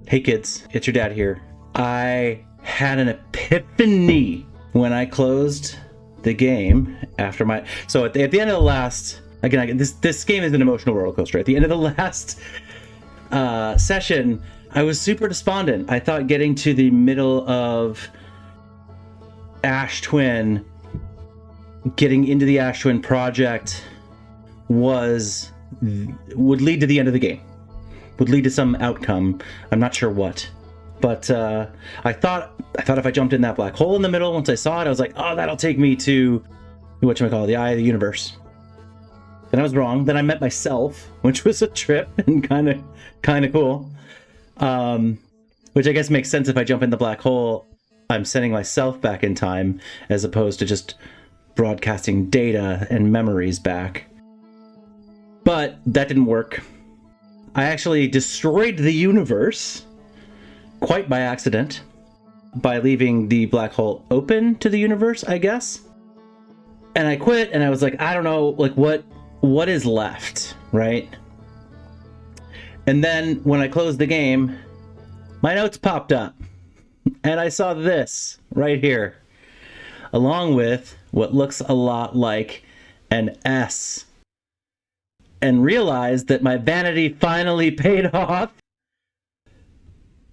Hey kids, it's your dad here. I had an epiphany when I closed the game after my... So at the end of the last... Again, this game is an emotional roller coaster. At the end of the last session, I was super despondent. I thought getting to the middle of Ash Twin, getting into the Ash Twin project would lead to the end of the game. Would lead to some outcome. I'm not sure what. But I thought if I jumped in that black hole in the middle, once I saw it, I was like, oh, that'll take me to whatchamacallit, the Eye of the Universe. And I was wrong. Then I met myself, which was a trip and kind of cool. Which I guess makes sense. If I jump in the black hole, I'm sending myself back in time as opposed to just broadcasting data and memories back. But that didn't work. I actually destroyed the universe quite by accident by leaving the black hole open to the universe, I guess. And I quit, and I was like, I don't know, like what is left, right? And then when I closed the game, my notes popped up, and I saw this right here, along with what looks a lot like an S, and realized that my vanity finally paid off.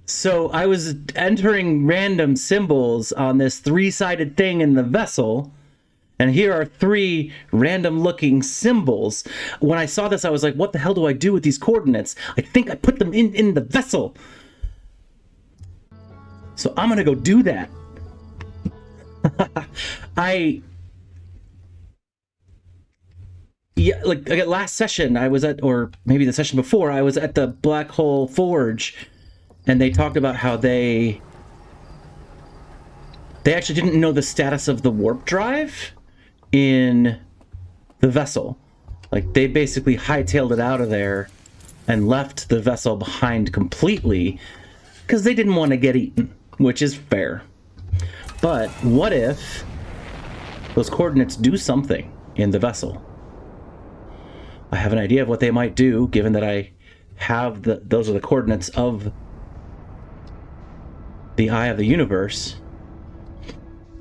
So I was entering random symbols on this three-sided thing in the vessel, and here are three random-looking symbols. When I saw this, I was like, what the hell do I do with these coordinates? I think I put them in the vessel. So I'm gonna go do that. Yeah, like last session I was at, or maybe the session before, I was at the Black Hole Forge, and they talked about how they actually didn't know the status of the warp drive in the vessel. Like, they basically hightailed it out of there and left the vessel behind completely because they didn't want to get eaten, which is fair. But what if those coordinates do something in the vessel? I have an idea of what they might do, given that I have those are the coordinates of the Eye of the Universe.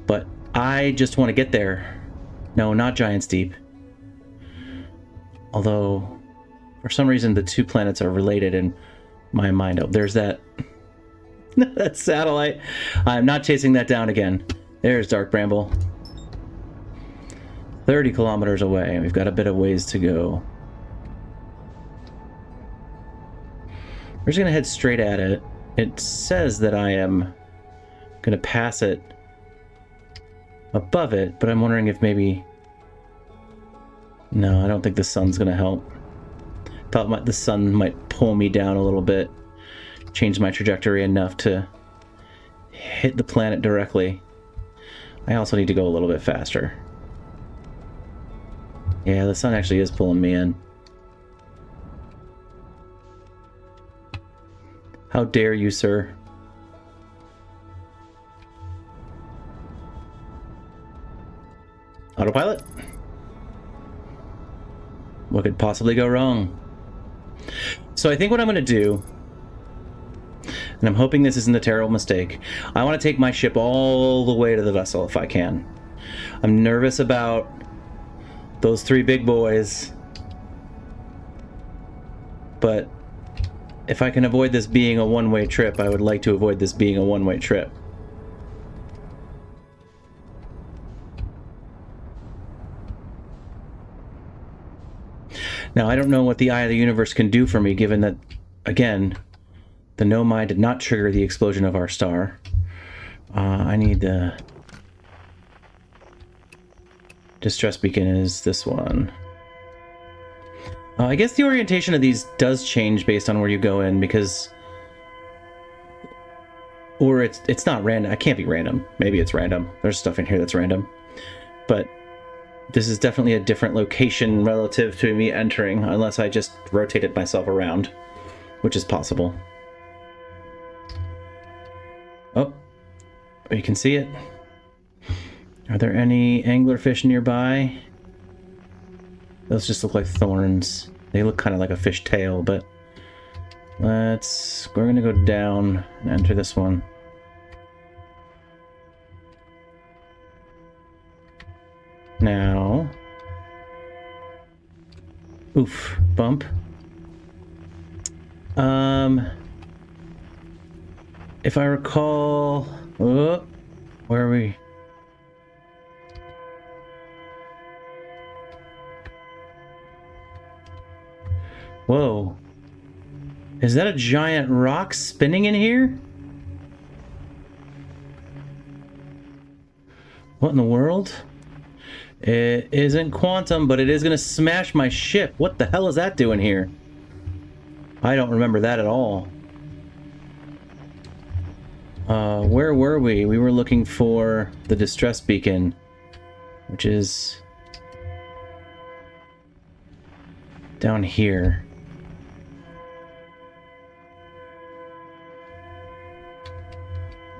But I just want to get there. No, not Giant's Deep. Although, for some reason, the two planets are related in my mind. Oh, there's that that satellite. I'm not chasing that down again. There's Dark Bramble. 30 kilometers away. We've got a bit of ways to go. We're just going to head straight at it. It says that I am going to pass it above it, but I'm wondering if maybe... No, I don't think the sun's going to help. Thought the sun might pull me down a little bit, change my trajectory enough to hit the planet directly. I also need to go a little bit faster. Yeah, the sun actually is pulling me in. How dare you, sir? Autopilot? What could possibly go wrong? So I think what I'm going to do, and I'm hoping this isn't a terrible mistake, I want to take my ship all the way to the vessel if I can. I'm nervous about those three big boys, but if I can avoid this being a one-way trip, I would like to avoid this being a one-way trip. Now, I don't know what the Eye of the Universe can do for me, given that, again, the Nomai did not trigger the explosion of our star. I need the... Distress beacon is this one. I guess the orientation of these does change based on where you go in, because... Or it's not random. It can't be random. Maybe it's random. There's stuff in here that's random. But this is definitely a different location relative to me entering, unless I just rotated myself around, which is possible. Oh, you can see it. Are there any anglerfish nearby? Those just look like thorns. They look kind of like a fish tail, but We're gonna go down and enter this one. Now. Oof, bump. If I recall, where are we? Whoa. Is that a giant rock spinning in here? What in the world? It isn't quantum, but it is going to smash my ship. What the hell is that doing here? I don't remember that at all. Where were we? We were looking for the distress beacon, which is down here.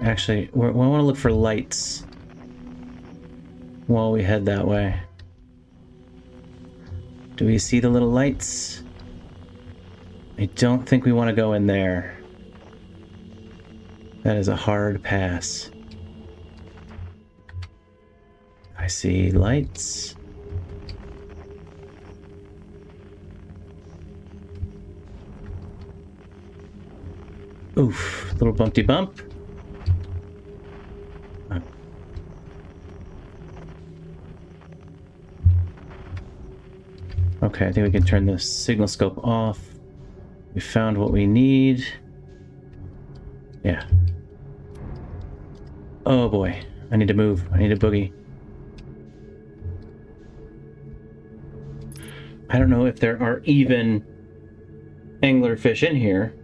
Actually, we want to look for lights while we head that way. Do we see the little lights? I don't think we want to go in there. That is a hard pass. I see lights. Oof, little bumpty bump. Okay, I think we can turn the signal scope off. We found what we need. Yeah. Oh boy, I need to move. I need a boogie. I don't know if there are even anglerfish in here.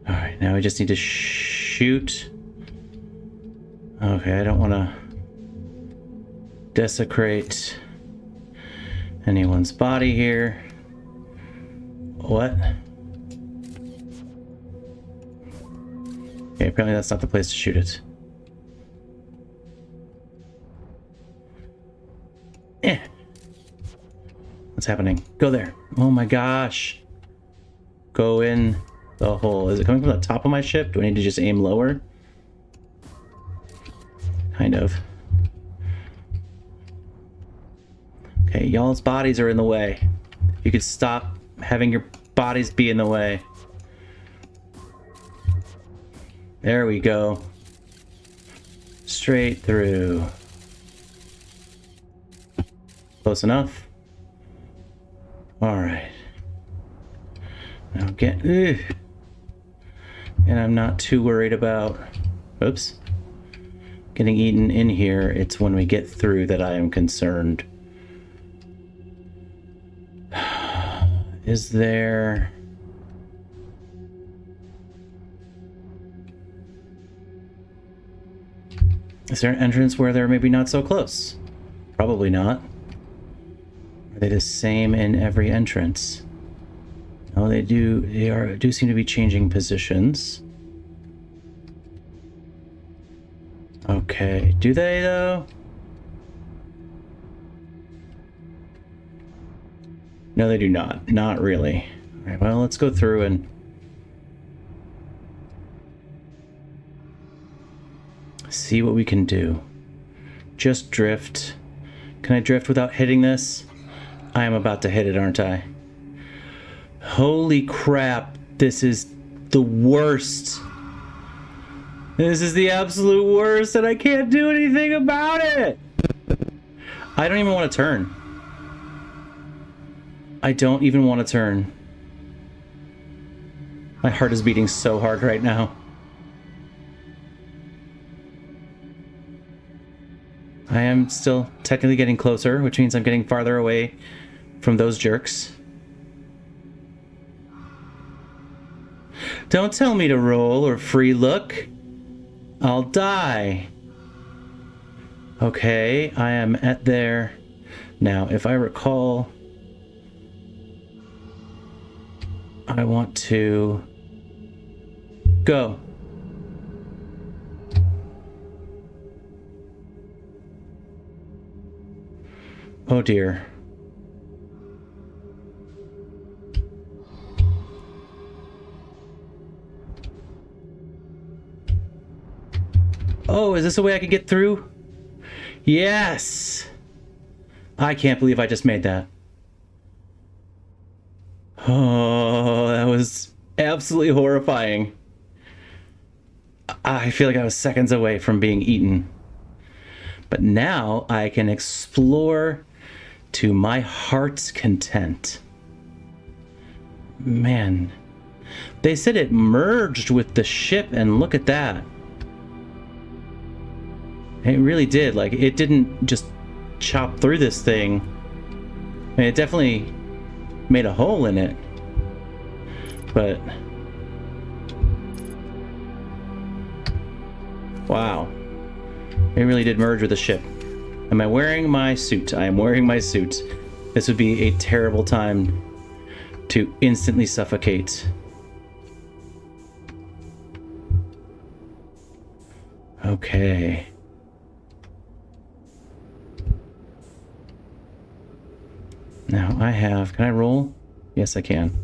Alright, now we just need to shoot. Okay, I don't want to desecrate anyone's body here. What? Okay, apparently that's not the place to shoot it. What's happening? Go there. Oh my gosh. Go in the hole. Is it coming from the top of my ship? Do I need to just aim lower? Kind of. Okay, y'all's bodies are in the way. You could stop having your bodies be in the way. There we go. Straight through. Close enough. All right. Now get... Ugh. And I'm not too worried about... Oops. Getting eaten in here. It's when we get through that I am concerned. Is there... Is there an entrance where they're maybe not so close? Probably not. Are they the same in every entrance? Oh, they do. They do seem to be changing positions. Okay. Do they though? No, they do not. Not really. All right. Well, let's go through and see what we can do. Just drift. Can I drift without hitting this? I am about to hit it, aren't I? Holy crap. This is the worst. This is the absolute worst, and I can't do anything about it. I don't even want to turn. I don't even want to turn. My heart is beating so hard right now. I am still technically getting closer, which means I'm getting farther away from those jerks. Don't tell me to roll or free look. I'll die. Okay, I am at there. Now, if I recall, I want to go. Oh dear. Oh, is this a way I can get through? Yes! I can't believe I just made that. Oh, that was absolutely horrifying. I feel like I was seconds away from being eaten. But now I can explore to my heart's content. Man, they said it merged with the ship, and look at that. It really did. Like, it didn't just chop through this thing. I mean, it definitely made a hole in it. But wow. It really did merge with the ship. Am I wearing my suit? I am wearing my suit. This would be a terrible time to instantly suffocate. Okay. Now I have... Can I roll? Yes, I can.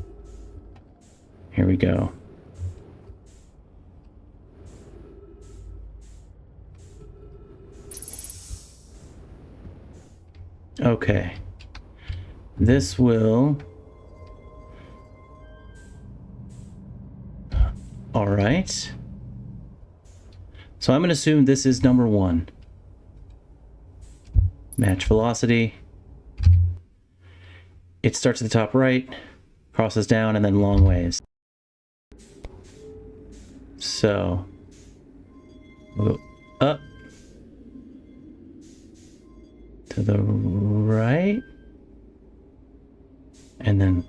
Here we go. Okay. This will... All right. So I'm going to assume this is number 1. Match velocity. It starts at the top right, crosses down, and then long ways. So we'll go up to the right, and then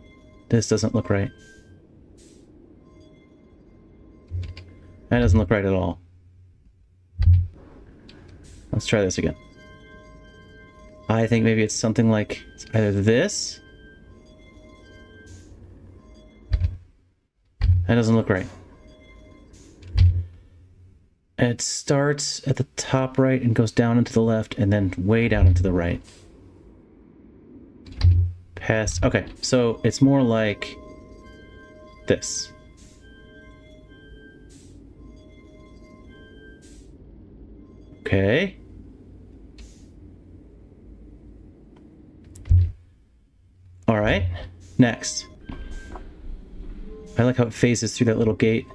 this doesn't look right. That doesn't look right at all. Let's try this again. I think maybe it's something like either this. That doesn't look right. It starts at the top right and goes down into the left and then way down into the right. Past. Okay, so it's more like this. Okay. All right. Next. I like how it phases through that little gate.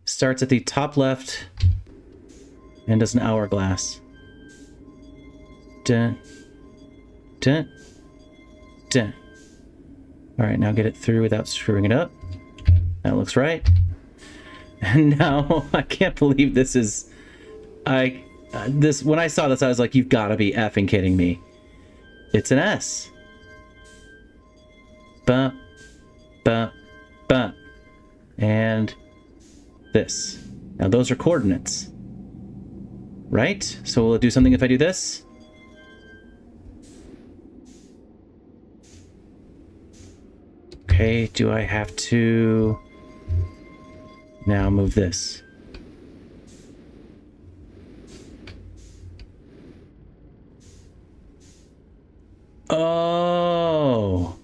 Starts at the top left and does an hourglass. Dun, dun, dun. All right, now get it through without screwing it up. That looks right. And now I can't believe this is... when I saw this, I was like, you've got to be effing kidding me. It's an S. Bump, bump, bump. And this. Now those are coordinates. Right? So will it do something if I do this? Okay, do I have to now move this? Oh.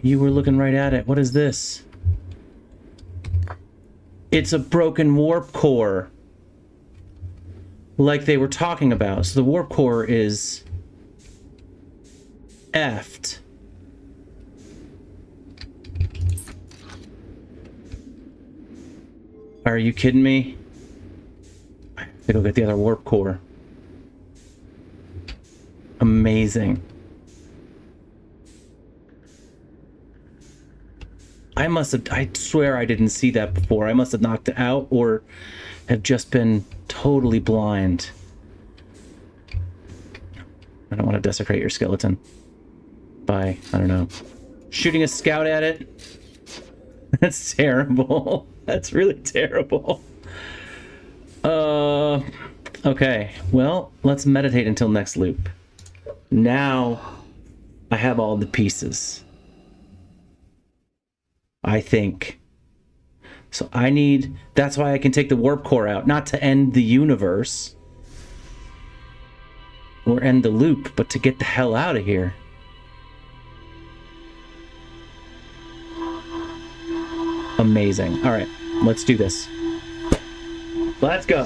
You were looking right at it. What is this? It's a broken warp core. Like they were talking about. So the warp core is effed. Are you kidding me? I have to go get the other warp core. Amazing. I swear I didn't see that before. I must have knocked it out or have just been totally blind. I don't want to desecrate your skeleton by, I don't know, shooting a scout at it. That's terrible. That's really terrible. Okay. Well, let's meditate until next loop. Now I have all the pieces. I think. So I need... That's why I can take the warp core out. Not to end the universe. Or end the loop, but to get the hell out of here. Amazing. Alright, let's do this. Let's go.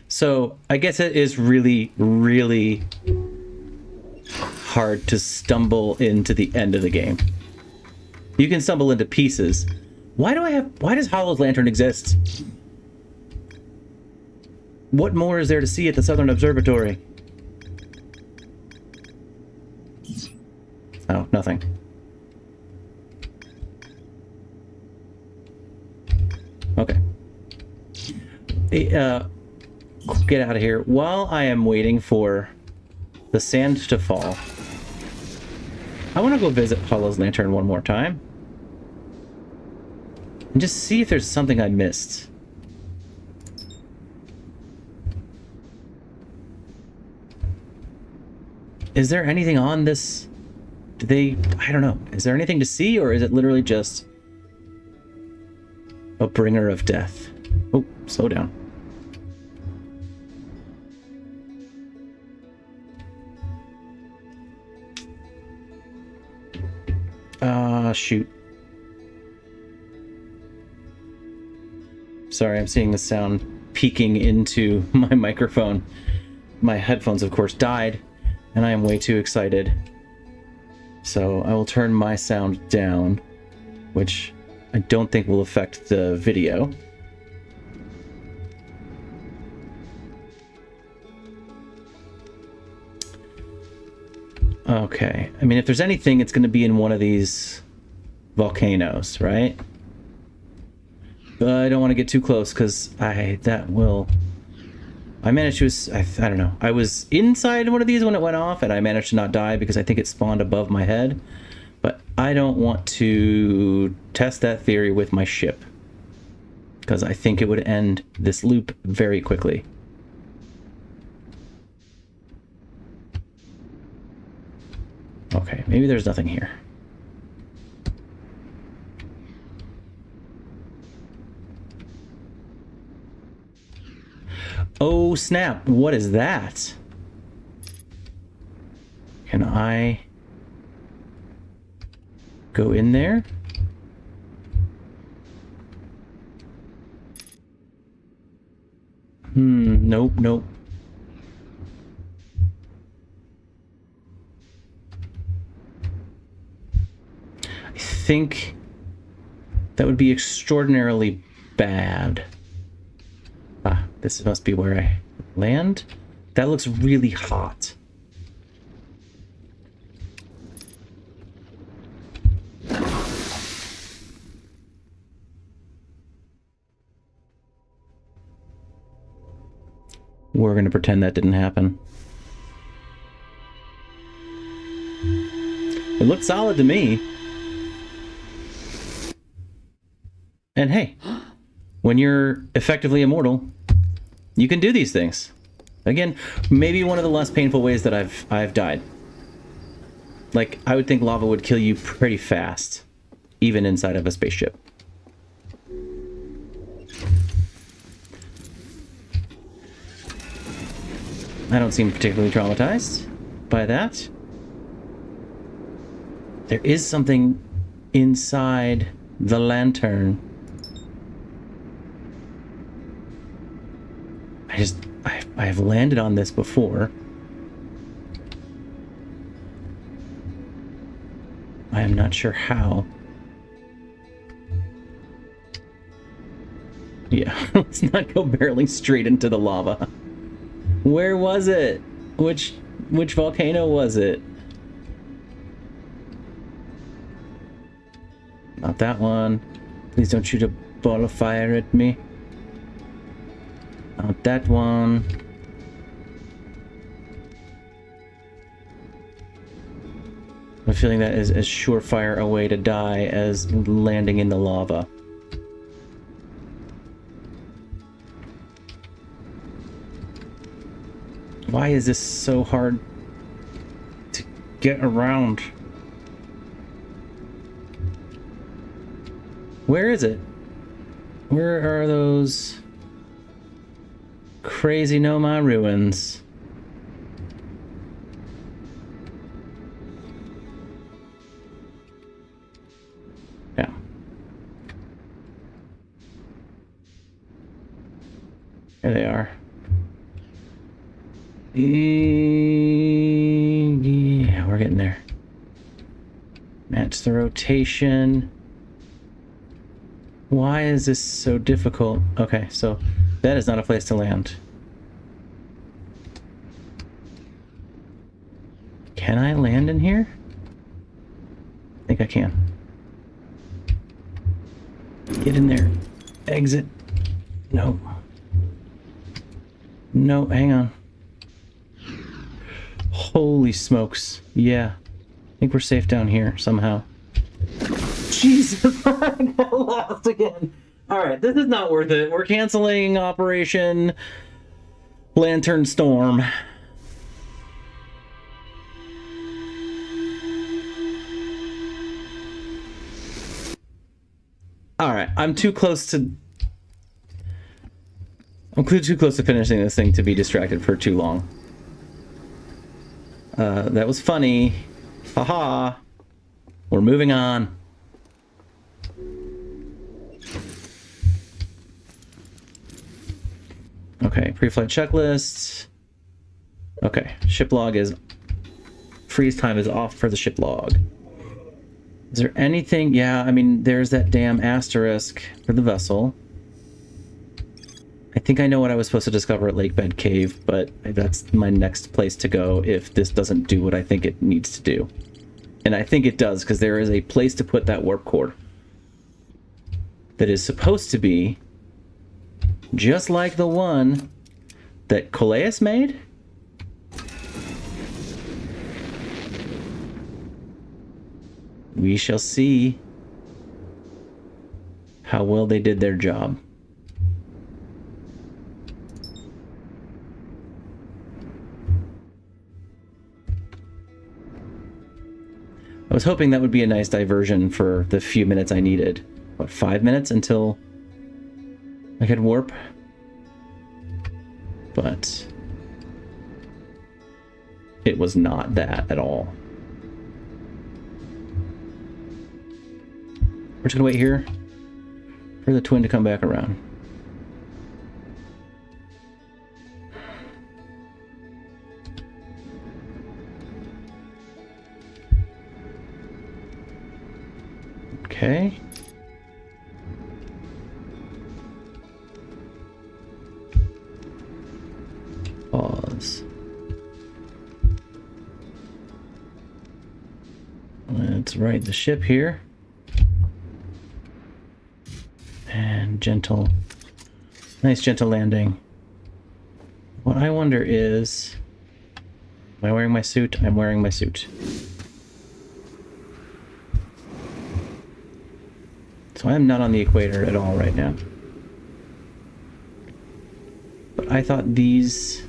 So I guess it is really, really hard to stumble into the end of the game. You can stumble into pieces. Why does Hollow's Lantern exist? What more is there to see at the Southern Observatory? Oh, nothing. Okay. Get out of here. While I am waiting for the sand to fall, I want to go visit Hollow's Lantern one more time. And just see if there's something I missed. Is there anything on this? I don't know. Is there anything to see, or is it literally just a bringer of death? Oh, slow down. Shoot. Sorry, I'm seeing the sound peeking into my microphone. My headphones, of course, died, and I am way too excited. So I will turn my sound down, which I don't think will affect the video. Okay, I mean, if there's anything, it's going to be in one of these volcanoes, right? But I don't want to get too close because I managed to, I don't know. I was inside one of these when it went off, and I managed to not die because I think it spawned above my head. But I don't want to test that theory with my ship, because I think it would end this loop very quickly. Okay, maybe there's nothing here. Oh snap, what is that? Can I go in there? Nope, nope. I think that would be extraordinarily bad. Ah, this must be where I land. That looks really hot. We're gonna pretend that didn't happen. It looked solid to me. And hey, when you're effectively immortal, you can do these things. Again, maybe one of the less painful ways that I've died. Like, I would think lava would kill you pretty fast, even inside of a spaceship. I don't seem particularly traumatized by that. There is something inside the lantern. I have landed on this before. I am not sure how. Yeah, let's not go barreling straight into the lava. Where was it? Which volcano was it? Not that one. Please don't shoot a ball of fire at me. Not that one. I'm feeling that is as surefire a way to die as landing in the lava. Why is this so hard to get around? Where is it? Where are those Crazy know my ruins. Yeah. Here they are. Yeah, we're getting there. Match the rotation. Why is this so difficult? Okay, so that is not a place to land. Can I land in here? I think I can. Get in there. Exit. No. No, hang on. Holy smokes. Yeah. I think we're safe down here somehow. Jesus, I got lost again. Alright, this is not worth it. We're canceling Operation Lantern Storm. Alright, I'm too close to finishing this thing to be distracted for too long. That was funny. Haha. We're moving on. Okay, pre-flight checklist. Okay, ship log is... freeze time is off for the ship log. Is there anything? Yeah, I mean, there's that damn asterisk for the vessel. I think I know what I was supposed to discover at Lakebed Cave, but that's my next place to go if this doesn't do what I think it needs to do. And I think it does, because there is a place to put that warp core that is supposed to be just like the one that Coleus made. We shall see how well they did their job. I was hoping that would be a nice diversion for the few minutes I needed. What, 5 minutes until I could warp? But it was not that at all. We're just gonna wait here for the twin to come back around. Okay. Pause. Let's right the ship here. And gentle, nice gentle landing. What I wonder is, am I wearing my suit? I'm wearing my suit. So I'm not on the equator at all right now. But I thought these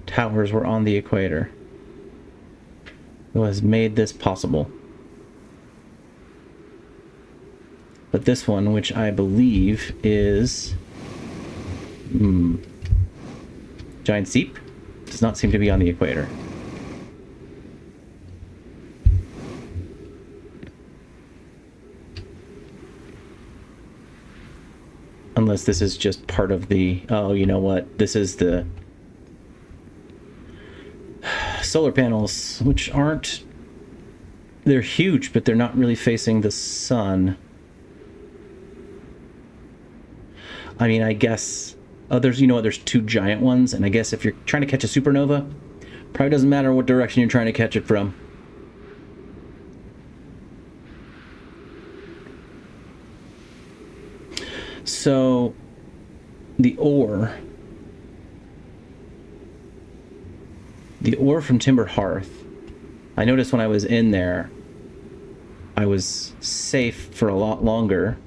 towers were on the equator. Who has made this possible? But this one, which I believe is Giant Seep, does not seem to be on the equator. Unless this is just part of the... Oh, you know what? This is the solar panels, which aren't... They're huge, but they're not really facing the sun. I mean, I guess... Oh, there's, you know what? There's two giant ones, and I guess if you're trying to catch a supernova, probably doesn't matter what direction you're trying to catch it from. So, the ore from Timber Hearth, I noticed when I was in there, I was safe for a lot longer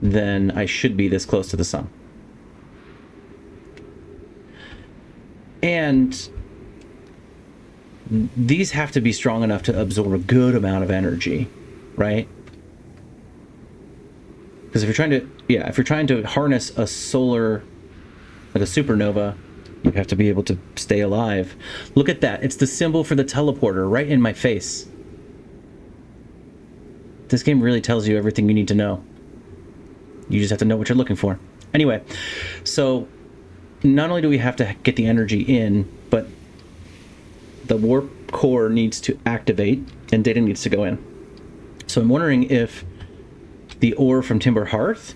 than I should be this close to the sun. And these have to be strong enough to absorb a good amount of energy, right? Because if you're trying to, if you're trying to harness a solar like a supernova, you have to be able to stay alive. Look at that. It's the symbol for the teleporter right in my face. This game really tells you everything you need to know. You just have to know what you're looking for. Anyway, so not only do we have to get the energy in, but the warp core needs to activate and data needs to go in. So I'm wondering if the ore from Timber Hearth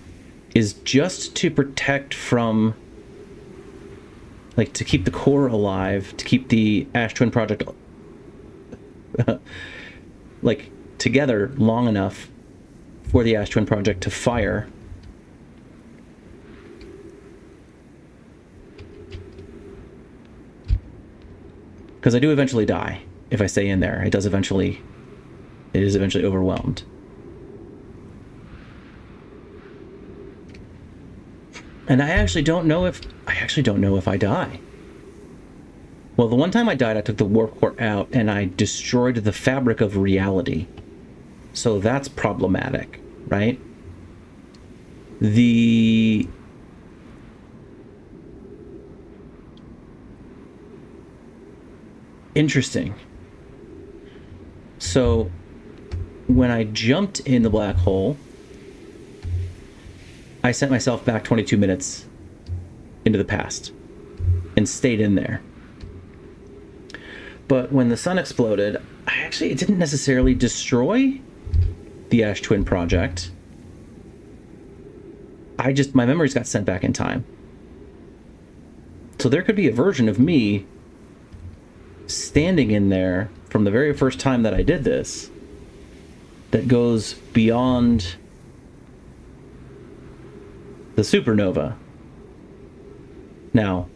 is just to protect from, like, to keep the core alive, to keep the Ash Twin project like together long enough for the Ash Twin project to fire. Because I do eventually die if I stay in there. It is eventually overwhelmed. And I actually don't know if I die. Well, the one time I died, I took the warp core out and I destroyed the fabric of reality. So that's problematic, right? Interesting. So when I jumped in the black hole, I sent myself back 22 minutes into the past and stayed in there. But when the sun exploded, it didn't necessarily destroy the Ash Twin project. My memories got sent back in time. So there could be a version of me standing in there from the very first time that I did this that goes beyond the supernova. Now,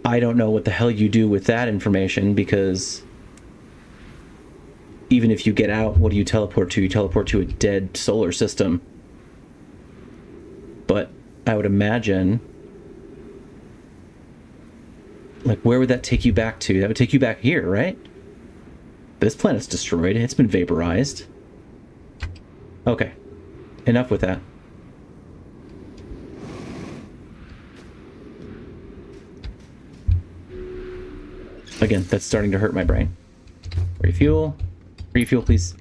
I don't know what the hell you do with that information, because even if you get out, what do you teleport to? You teleport to a dead solar system. But I would imagine, like, where would that take you back to? That would take you back here, right? This planet's destroyed. It's been vaporized. Okay. Enough with that. Again, that's starting to hurt my brain. Refuel. Refuel, please.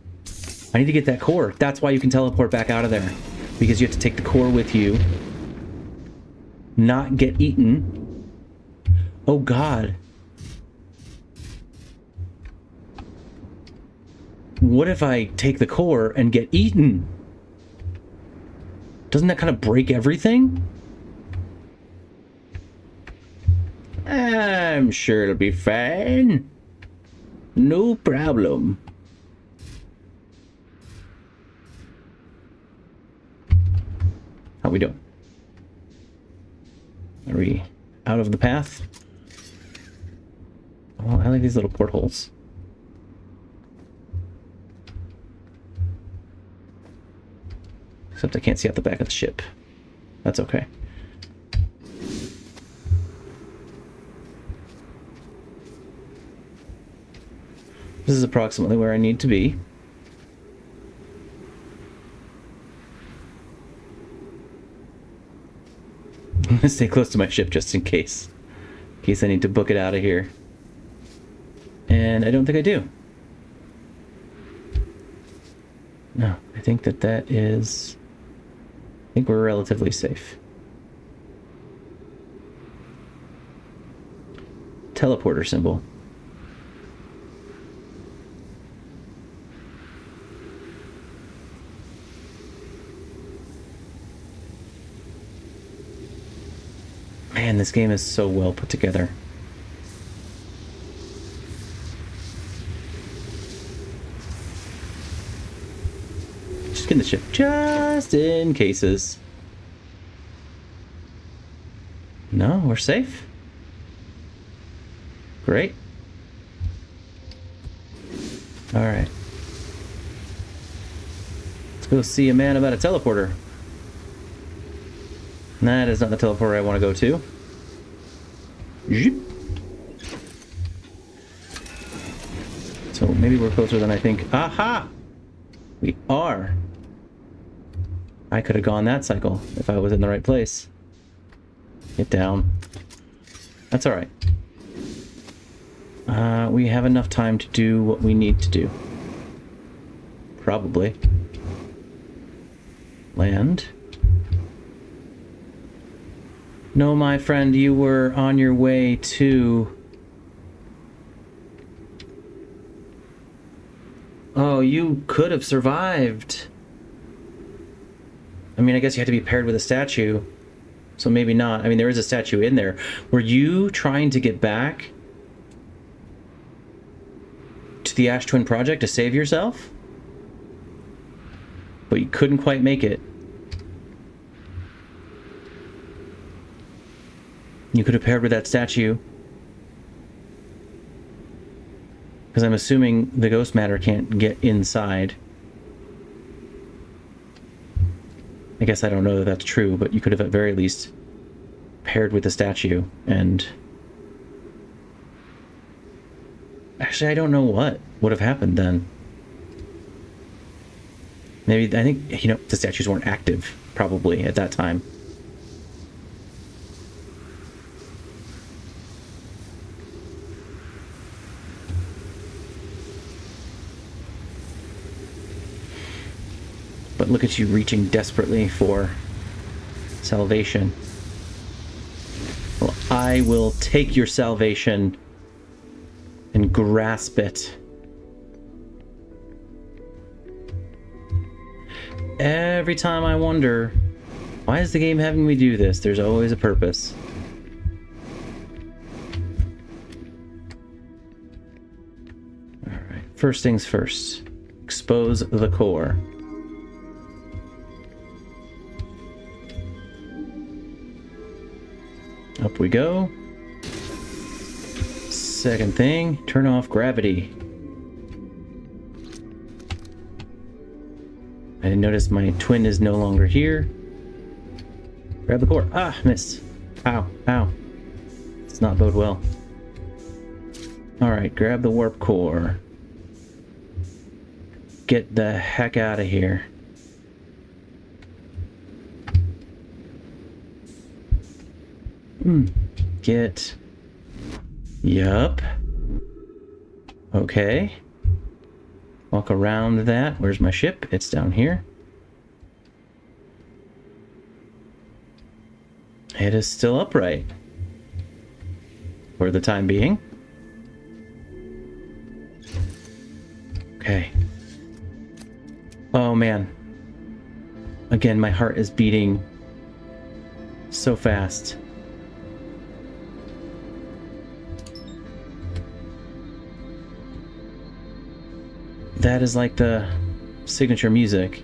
I need to get that core. That's why you can teleport back out of there. Because you have to take the core with you. Not get eaten. Oh, God. What if I take the core and get eaten? Doesn't that kind of break everything? I'm sure it'll be fine. No problem. How we doing? Are we out of the path? Oh, I like these little portholes. Except I can't see out the back of the ship. That's okay. This is approximately where I need to be. I'm gonna stay close to my ship just in case. In case I need to book it out of here. And I don't think I do. No, I think that is... I think we're relatively safe. Teleporter symbol. Man, this game is so well put together. Just get in the ship, just in cases. No, we're safe. Great. All right. Let's go see a man about a teleporter. That is not the teleporter I want to go to. So maybe we're closer than I think. Aha! We are. I could have gone that cycle if I was in the right place. Get down. That's alright. We have enough time to do what we need to do. Probably. Land. No, my friend, you were on your way to... Oh, you could have survived. I mean, I guess you had to be paired with a statue. So maybe not. I mean, there is a statue in there. Were you trying to get back to the Ash Twin Project to save yourself? But you couldn't quite make it. You could have paired with that statue. Because I'm assuming the ghost matter can't get inside. I guess I don't know that that's true, but you could have at very least paired with the statue and... Actually, I don't know what would have happened then. Maybe, I think, you know, the statues weren't active, probably, at that time. But look at you reaching desperately for salvation. Well, I will take your salvation and grasp it. Every time I wonder, why is the game having me do this? There's always a purpose. Alright, first things first. Expose the core. Up we go. Second thing, turn off gravity. I didn't notice my twin is no longer here. Grab the core. Ah, missed. Ow, ow. It's not bode well. Alright, grab the warp core. Get the heck out of here. Get... Yup. Okay. Walk around that. Where's my ship? It's down here. It is still upright. For the time being. Okay. Oh man. Again, my heart is beating so fast. That is like the signature music.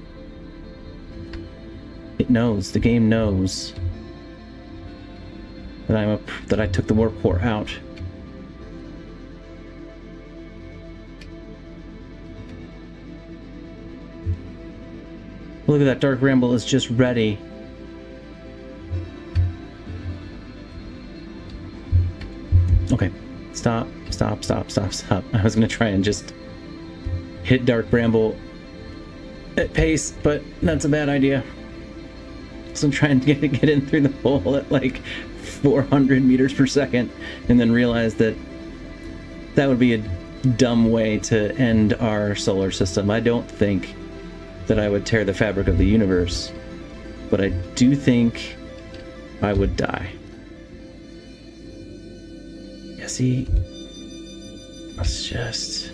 It knows, the game knows that that I took the warp core out. Look at that, Dark Ramble is just ready. Okay, stop. I was gonna try and just hit Dark Bramble at pace, but that's a bad idea. So I'm trying to get in through the hole at like 400 meters per second, and then realize that that would be a dumb way to end our solar system. I don't think that I would tear the fabric of the universe, but I do think I would die. Yeah, see, let's just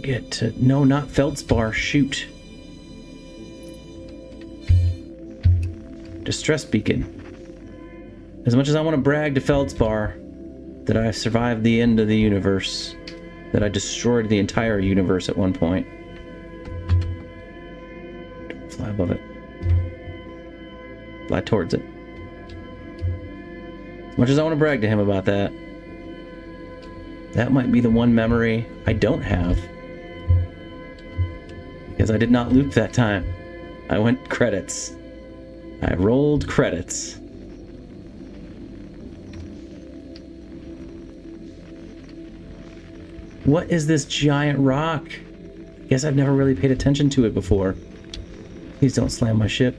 get to... No, not Feldspar. Shoot. Distress beacon. As much as I want to brag to Feldspar that I survived the end of the universe, that I destroyed the entire universe at one point. Don't fly above it. Fly towards it. As much as I want to brag to him about that, that might be the one memory I don't have. Because I did not loop that time. I went credits. I rolled credits. What is this giant rock? I guess I've never really paid attention to it before. Please don't slam my ship.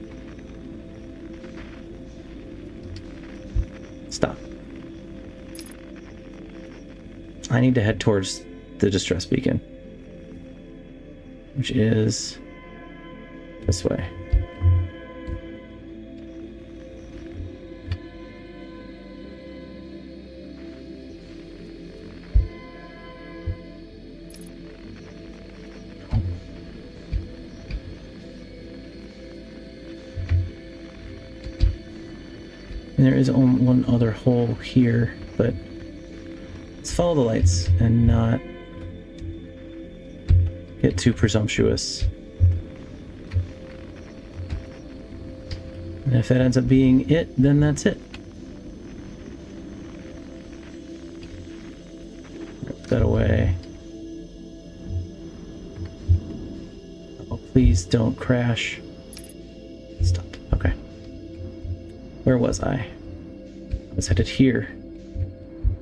I need to head towards the distress beacon, which is this way. And there is only one other hole here, but let's follow the lights and not get too presumptuous. And if that ends up being it, then that's it. Put that away. Oh, please don't crash. Stop. Okay. Where was I? I was headed here.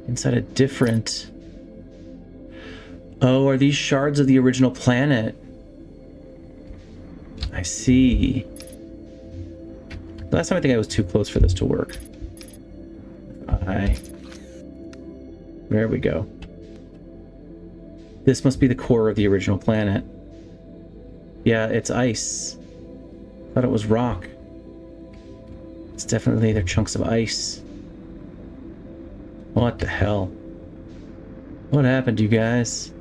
Inside a different... Oh, are these shards of the original planet? I see. Last time I think I was too close for this to work. There we go. This must be the core of the original planet. Yeah, it's ice. Thought it was rock. It's definitely they're chunks of ice. What the hell? What happened, you guys?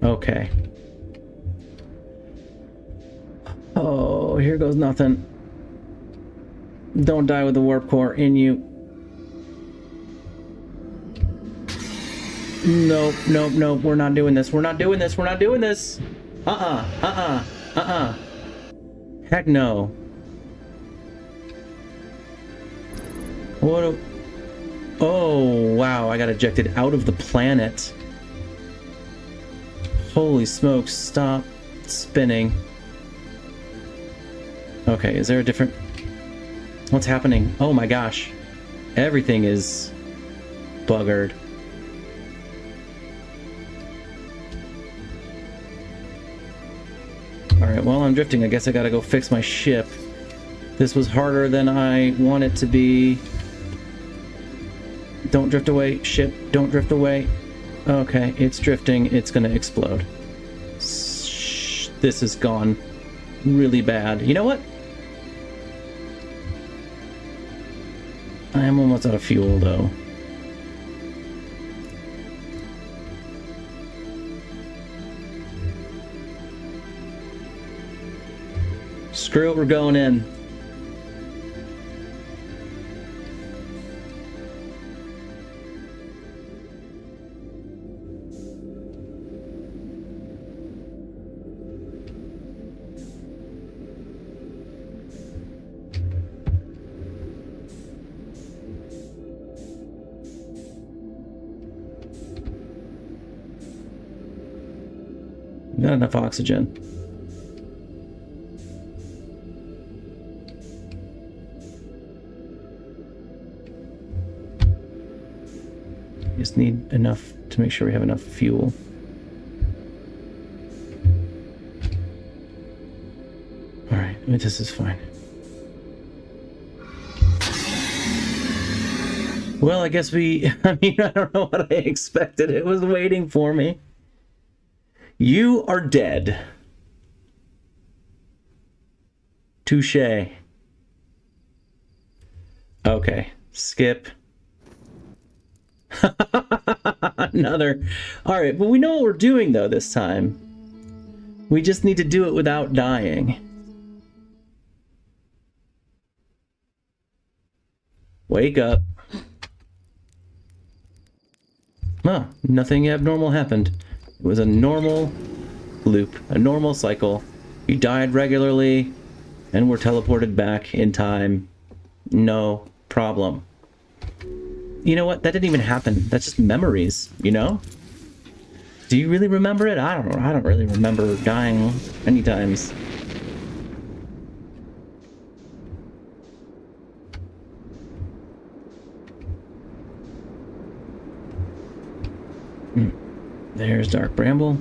Okay. Oh, here goes nothing. Don't die with the warp core in you. Nope, nope, nope. We're not doing this. We're not doing this. We're not doing this. Heck no. What a... Oh, wow. I got ejected out of the planet. Holy smokes. Stop spinning. Okay, is there a different... What's happening? Oh my gosh. Everything is buggered. Alright, while I'm drifting, I guess I gotta go fix my ship. This was harder than I want it to be. Don't drift away, ship. Don't drift away. Okay, it's drifting. It's gonna explode. Shh, this has gone really bad. You know what? I am almost out of fuel, though. Screw it, we're going in. Not enough oxygen. Just need enough to make sure we have enough fuel. All right, I mean, this is fine. Well, I guess I mean, I don't know what I expected. It was waiting for me. You are dead. Touché. Okay, skip. Another. All right, but we know what we're doing, though, this time. We just need to do it without dying. Wake up. Oh, nothing abnormal happened. It was a normal loop, a normal cycle. You died regularly and were teleported back in time. No problem. You know what? That didn't even happen. That's just memories, you know? Do you really remember it? I don't know. I don't really remember dying many times. There's Dark Bramble.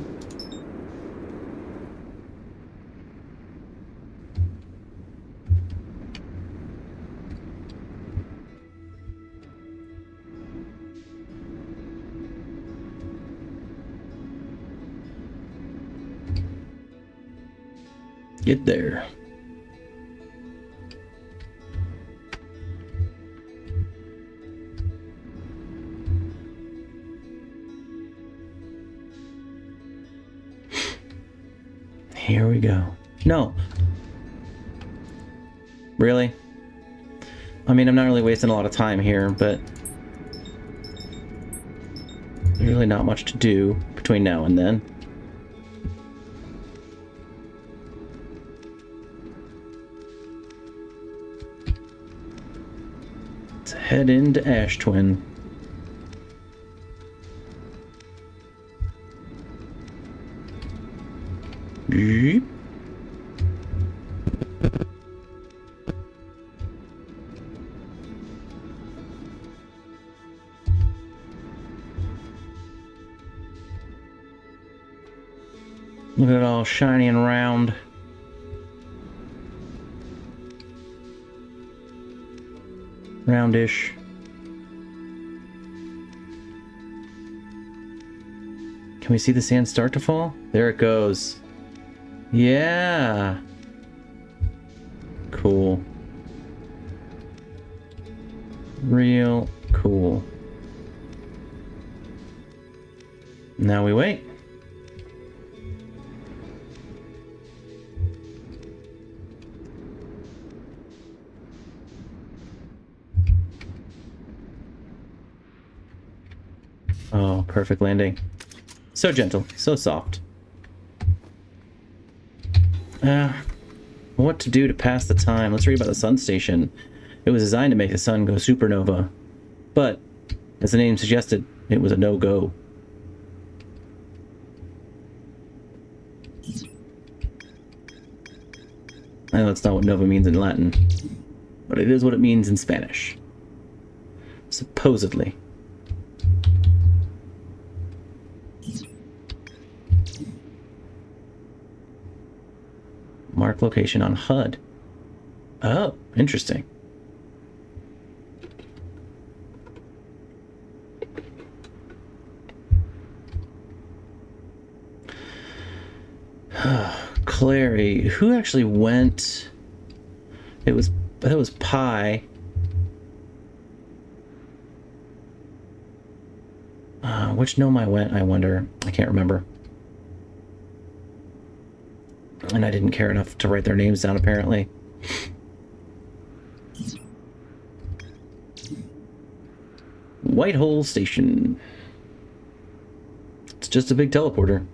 get there. Here we go. No. Really? I mean, I'm not really wasting a lot of time here, but there's really not much to do between now and then. Let's head into Ash Twin. Yeep. Look at it all shiny and round. Roundish. Can we see the sand start to fall? There it goes. Yeah. Cool. Real cool. Now we wait. Oh, perfect landing. So gentle, so soft. What to do to pass the time? Let's read about the sun station. It was designed to make the sun go supernova, but as the name suggested, it was a no-go. I know that's not what nova means in Latin, but it is what it means in Spanish. Supposedly. Mark location on HUD. Oh, interesting. Clary, who actually went? It was Pi. Which gnome I went, I wonder. I can't remember. And I didn't care enough to write their names down, apparently. Whitehole Station. It's just a big teleporter.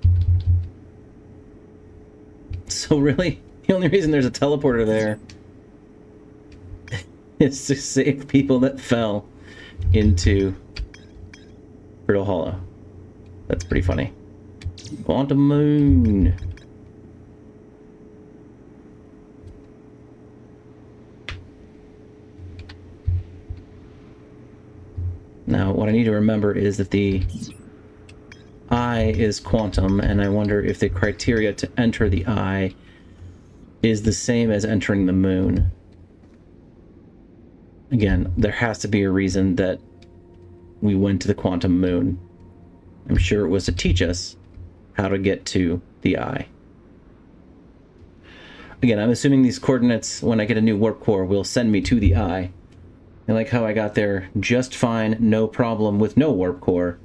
So really, the only reason there's a teleporter there is to save people that fell into Brittle Hollow. That's pretty funny. Quantum Moon. Now, what I need to remember is that the eye is quantum, and I wonder if the criteria to enter the eye is the same as entering the moon. Again, there has to be a reason that we went to the quantum moon. I'm sure it was to teach us how to get to the eye. Again, I'm assuming these coordinates, when I get a new warp core, will send me to the eye. I like how I got there just fine, no problem with no warp core,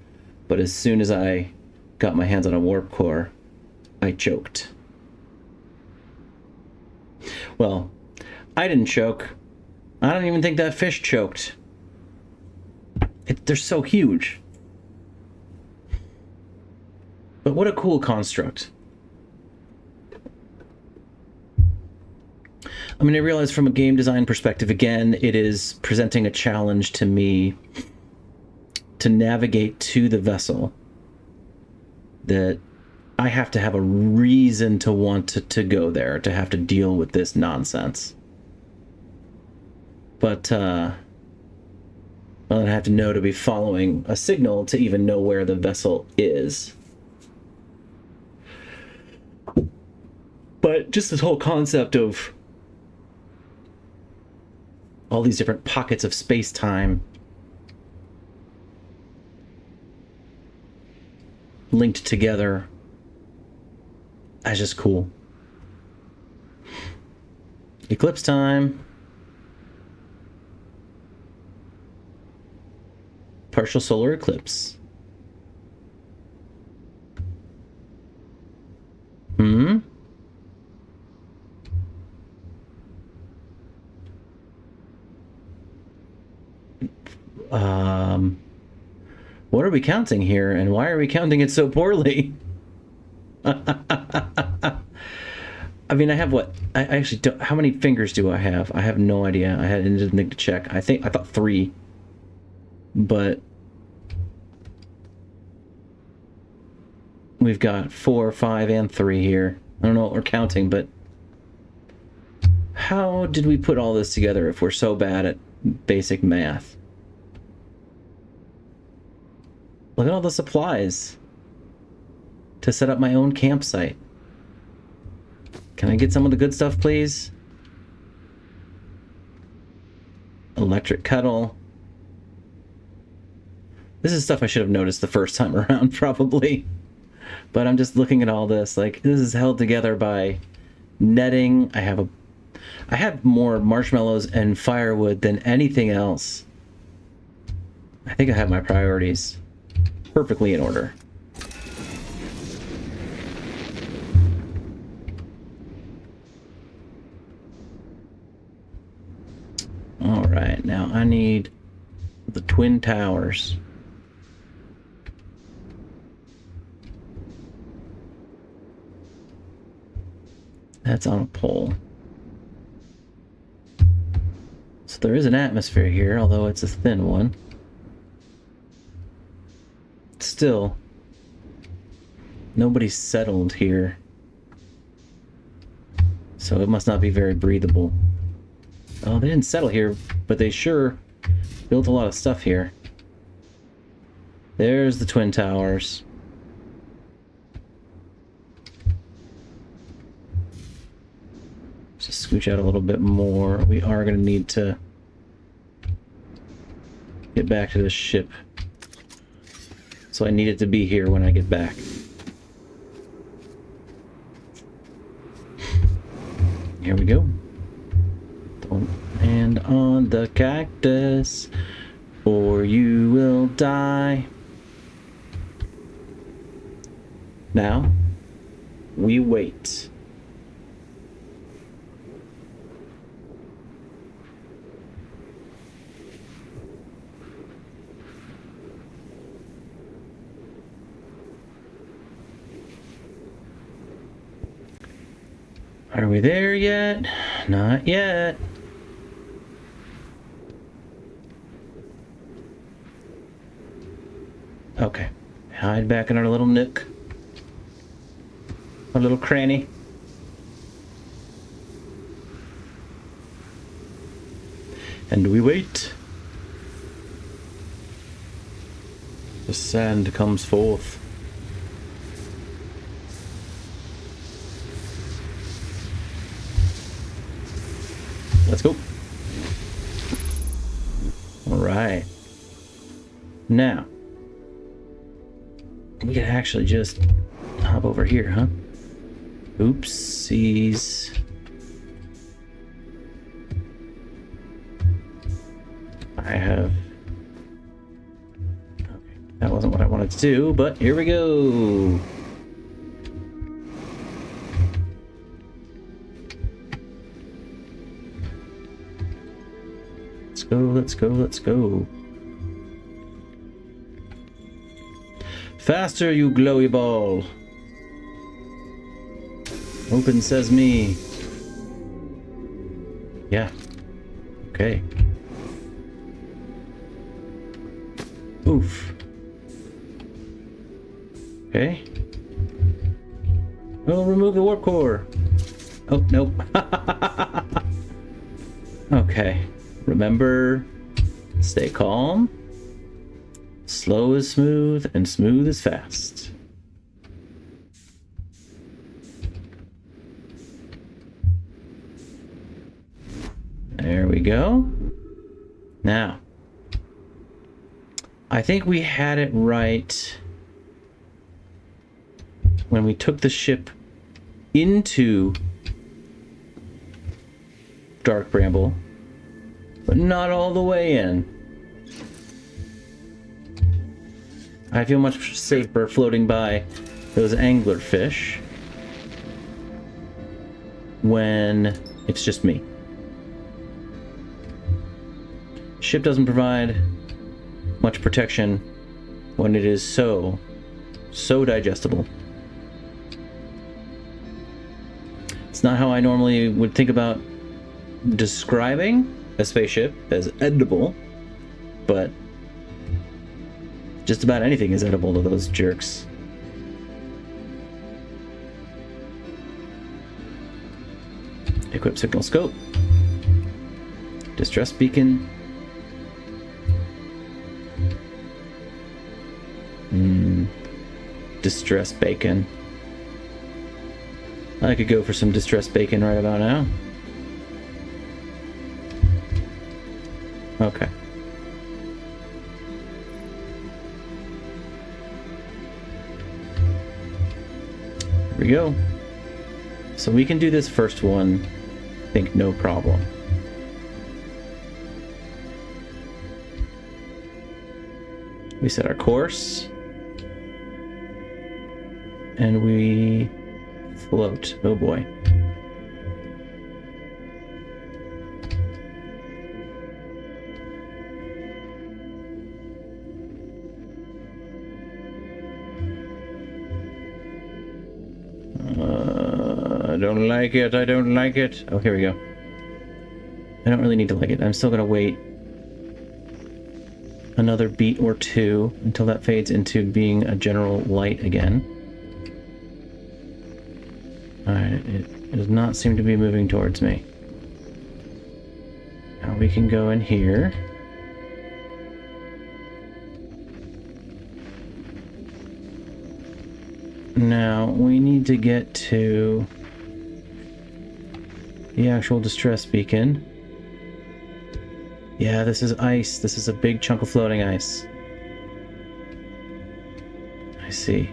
but as soon as I got my hands on a warp core, I choked. Well, I didn't choke. I don't even think that fish choked. They're so huge. But what a cool construct. I mean, I realize from a game design perspective, again, it is presenting a challenge to me to navigate to the vessel. That I have to have a reason to want to go there, to have to deal with this nonsense. But, well, I have to know to be following a signal to even know where the vessel is. But just this whole concept of all these different pockets of space-time linked together, that's just cool. Eclipse time. Partial solar eclipse. Hmm? What are we counting here, and why are we counting it so poorly? I mean, I have what? I actually don't. How many fingers do I have? I have no idea. I didn't think to check. I thought 3, but we've got 4, 5, and 3 here. I don't know what we're counting, but how did we put all this together if we're so bad at basic math? Look at all the supplies to set up my own campsite. Can I get some of the good stuff, please? Electric kettle. This is stuff I should have noticed the first time around, probably. But I'm just looking at all this. Like, this is held together by netting. I have more marshmallows and firewood than anything else. I think I have my priorities perfectly in order. All right, now I need the twin towers. That's on a pole. So there is an atmosphere here, although it's a thin one. Still, nobody's settled here. So it must not be very breathable. Oh, they didn't settle here, but they sure built a lot of stuff here. There's the twin towers. Just scooch out a little bit more. We are going to need to get back to the ship. So I need it to be here when I get back. Here we go. Don't land on the cactus, or you will die. Now, we wait. Are we there yet? Not yet. Okay. Hide back in our little nook. Our little cranny. And we wait. The sand comes forth. Let's go. All right. Now, we can actually just hop over here, huh? Oopsies. I have... Okay, that wasn't what I wanted to do, but here we go. Let's go, let's go, let's go. Faster, you glowy ball. Open sesame. Yeah. Okay. Oof. Okay. We'll remove the warp core. Oh, nope. Okay. Remember, stay calm. Slow is smooth, and smooth is fast. There we go. Now, I think we had it right when we took the ship into dark bramble, but not all the way in. I feel much safer floating by those anglerfish when it's just me. Ship doesn't provide much protection when it is so digestible. It's not how I normally would think about describing a spaceship as edible, but just about anything is edible to those jerks. Equip signal scope. Distress beacon. Distress bacon. I could go for some distress bacon right about now. Okay. Here we go. So we can do this first one, I think, no problem. We set our course. And we float. Oh boy. I don't like it. I don't like it. Oh, here we go. I don't really need to like it. I'm still gonna wait another beat or two until that fades into being a general light again. Alright, it does not seem to be moving towards me. Now we can go in here. Now we need to get to the actual distress beacon. Yeah, this is ice. This is a big chunk of floating ice. I see.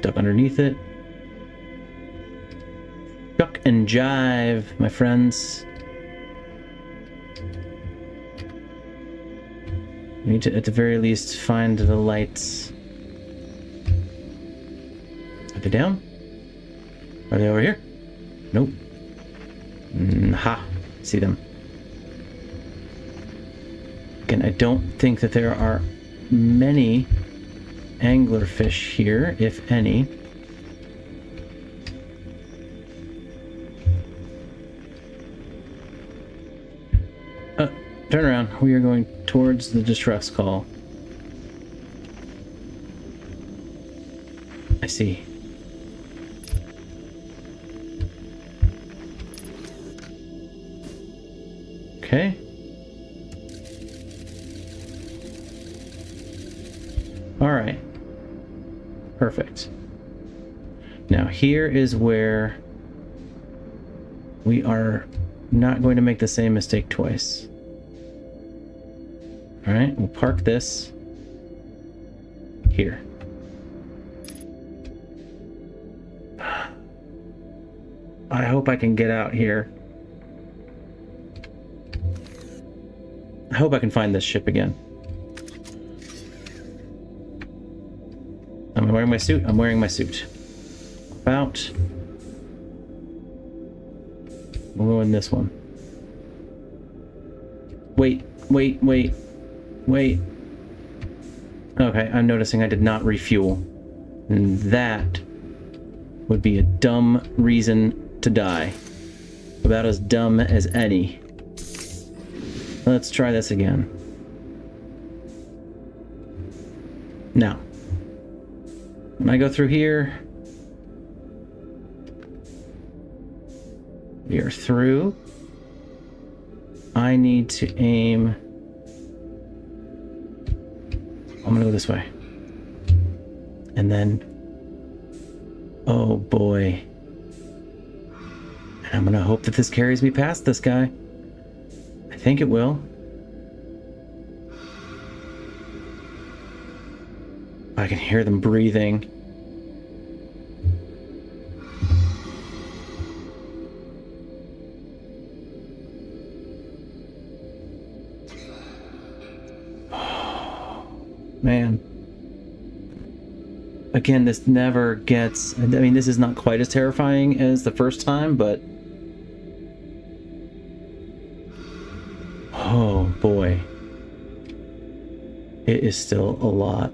Duck underneath it. Duck and jive, my friends. We need to, at the very least, find the lights. Are they down? Are they over here? Nope. Ha! See them. Again, I don't think that there are many anglerfish here, if any. Turn around. We are going towards the distress call. I see. Okay. All right. Perfect. Now here is where we are not going to make the same mistake twice. All right, we'll park this here. I hope I can get out here. I hope I can find this ship again. Am I wearing my suit? I'm wearing my suit. About. We'll go in this one. Wait. Okay, I'm noticing I did not refuel. And that would be a dumb reason to die. About as dumb as any. Let's try this again. Now, when I go through here, we are through. I need to aim. I'm gonna go this way. And then, oh boy. And I'm gonna hope that this carries me past this guy. I think it will. I can hear them breathing. Again, this never gets... I mean, this is not quite as terrifying as the first time, but... Oh, boy. It is still a lot.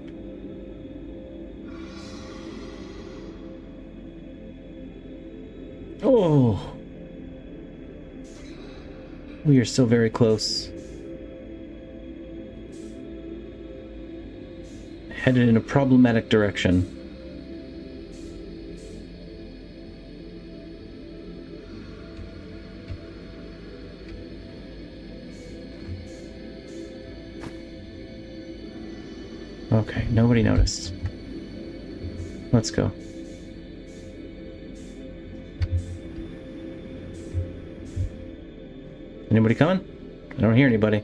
Oh! We are still very close. Headed in a problematic direction. Okay, nobody noticed. Let's go. Anybody coming? I don't hear anybody.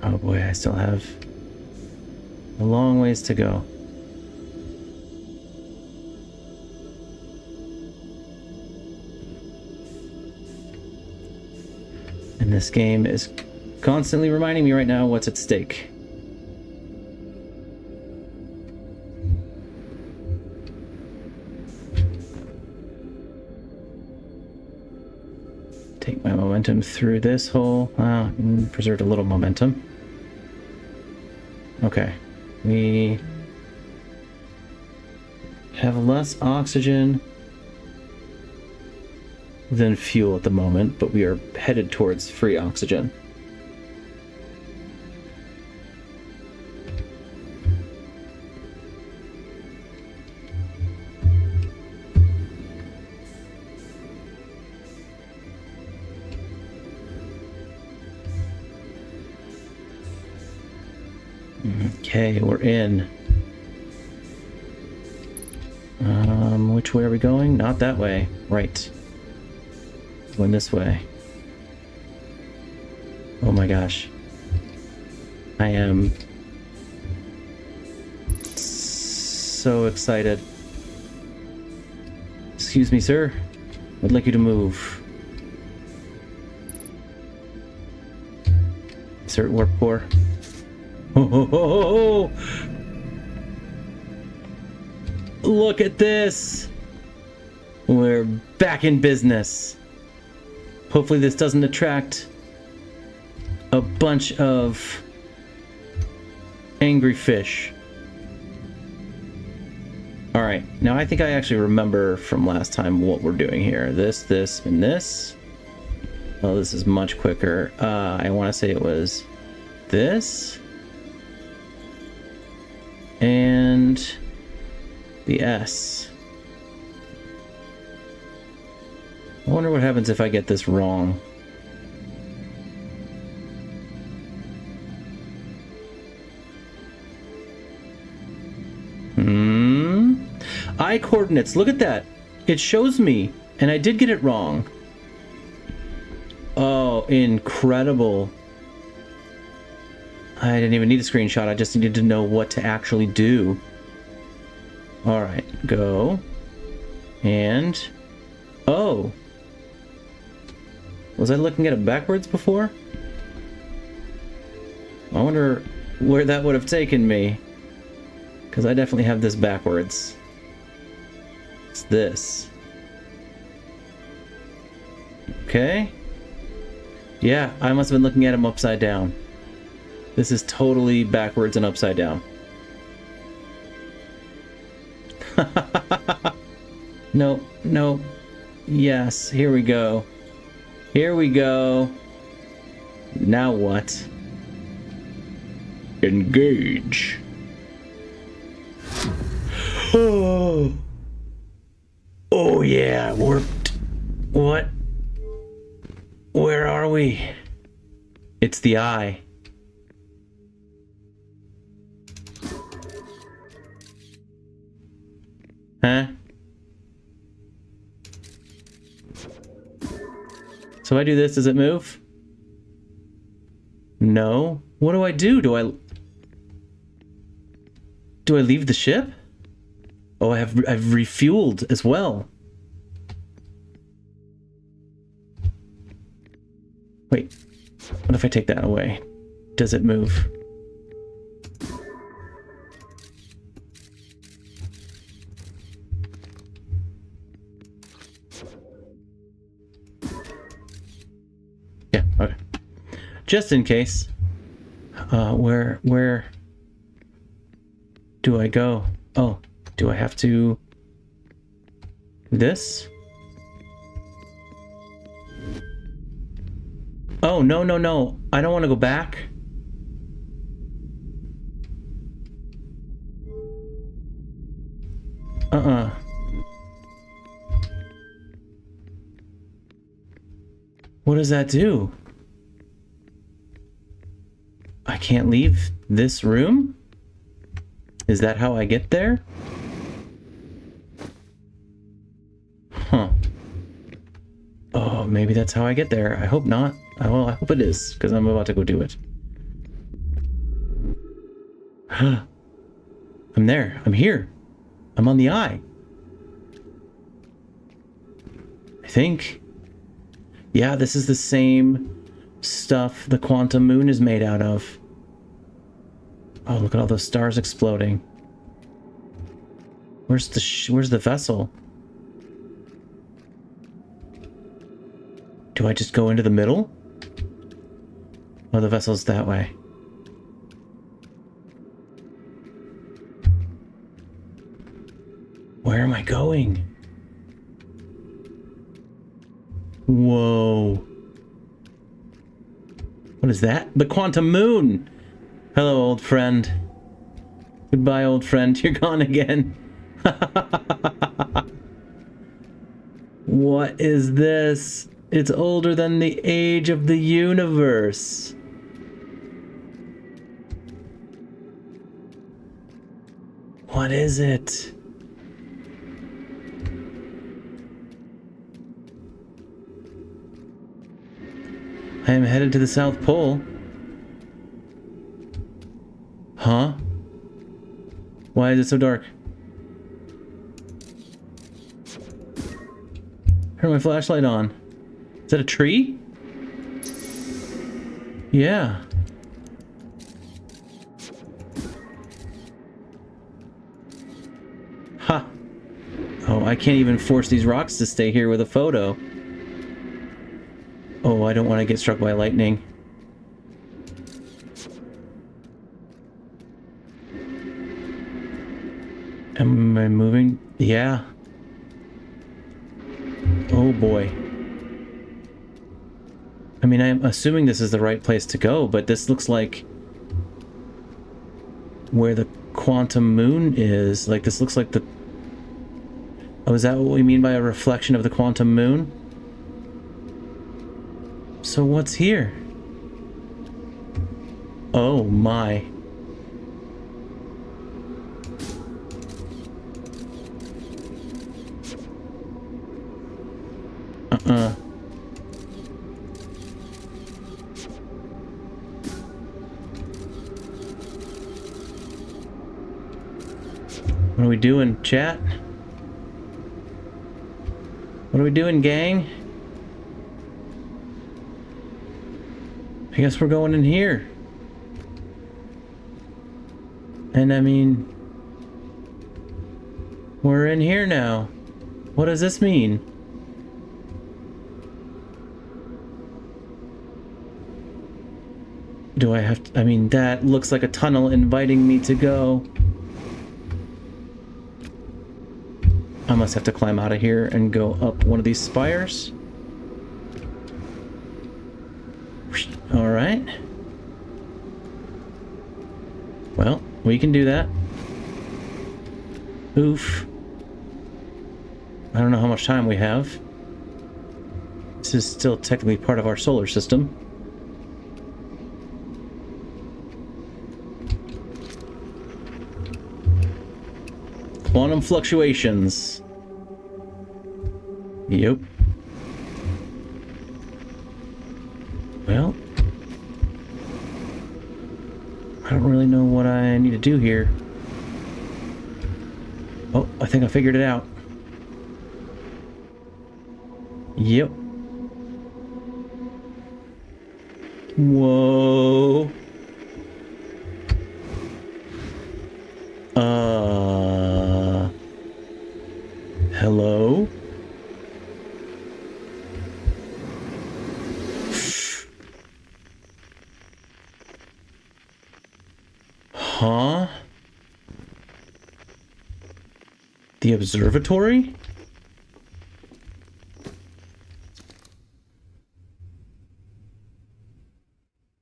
Oh boy, I still have a long ways to go. And this game is constantly reminding me right now what's at stake. Take my momentum through this hole. Preserved a little momentum. Okay. We have less oxygen than fuel at the moment, but we are headed towards free oxygen. Okay, we're in. Which way are we going? Not that way. Right. Going this way. Oh my gosh. I am so excited. Excuse me, sir. I'd like you to move. Insert warp core. Oh, oh, oh, oh. Look at this. We're back in business. Hopefully this doesn't attract a bunch of angry fish. Alright, now I think I actually remember from last time what we're doing here. This, and this. Oh, this is much quicker. I want to say it was this. And the S. I wonder what happens if I get this wrong. I coordinates. Look at that. It shows me. And I did get it wrong. Oh, incredible. I didn't even need a screenshot. I just needed to know what to actually do. Alright, go. And... oh. Was I looking at it backwards before? I wonder where that would have taken me. Because I definitely have this backwards. It's this. Okay. Yeah, I must have been looking at him upside down. This is totally backwards and upside down. No, no. Yes, here we go. Here we go. Now what? Engage. Oh. Oh yeah, it worked. What? Where are we? It's the eye. Huh? So if I do this, does it move? No. What do I do? Do I leave the ship? Oh, I've refueled as well. Wait. What if I take that away? Does it move? Just in case. Where do I go? Oh, do I have to... This? Oh, no, no, no. I don't want to go back. What does that do? I can't leave this room? Is that how I get there? Huh. Oh, maybe that's how I get there. I hope not. Well, I hope it is, because I'm about to go do it. I'm there. I'm here. I'm on the eye. I think. Yeah, this is the same stuff the quantum moon is made out of. Oh, look at all those stars exploding. Where's the vessel? Do I just go into the middle? Oh, the vessel's that way. Where am I going? Whoa. What is that? The quantum moon! Hello, old friend. Goodbye, old friend. You're gone again. What is this? It's older than the age of the universe. What is it? I am headed to the South Pole. Huh? Why is it so dark? Turn my flashlight on. Is that a tree? Yeah. Ha! Oh, I can't even force these rocks to stay here with a photo. Oh, I don't want to get struck by lightning. Am I moving? Yeah. Oh boy. I mean, I'm assuming this is the right place to go, but this looks like where the quantum moon is. Like, this looks like the... Oh, is that what we mean by a reflection of the quantum moon? So what's here? Oh my. What are we doing, chat? What are we doing, gang? I guess we're going in here. And I mean, we're in here now. What does this mean? Do I have to, I mean, that looks like a tunnel inviting me to go. I must have to climb out of here and go up one of these spires. All right. Well, we can do that. Oof. I don't know how much time we have. This is still technically part of our solar system. Quantum fluctuations. Yep. Well, I don't really know what I need to do here. Oh, I think I figured it out. Yep. Whoa. Hello? The observatory?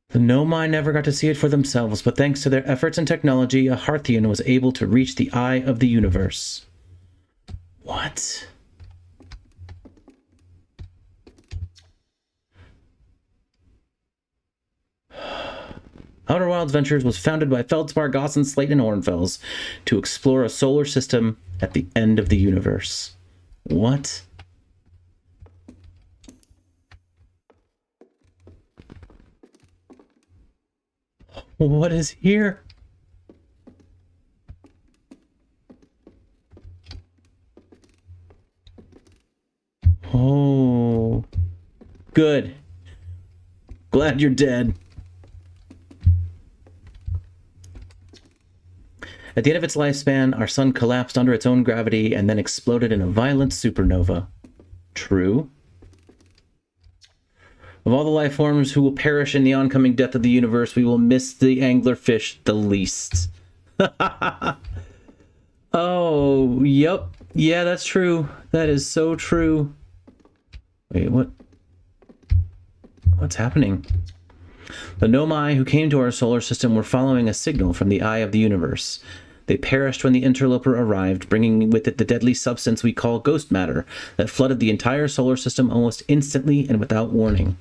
The Nomai never got to see it for themselves, but thanks to their efforts and technology, a Hearthian was able to reach the eye of the universe. What? Outer Wilds Ventures was founded by Feldspar, Gosson, Slate, and Ornfels to explore a solar system at the end of the universe. What? What is here? Oh. Good. Glad you're dead. At the end of its lifespan, our sun collapsed under its own gravity and then exploded in a violent supernova. True. Of all the life forms who will perish in the oncoming death of the universe, we will miss the anglerfish the least. Oh, yep. Yeah, that's true. That is so true. Wait, what? What's happening? The Nomai who came to our solar system were following a signal from the eye of the universe. They perished when the interloper arrived, bringing with it the deadly substance we call ghost matter that flooded the entire solar system almost instantly and without warning.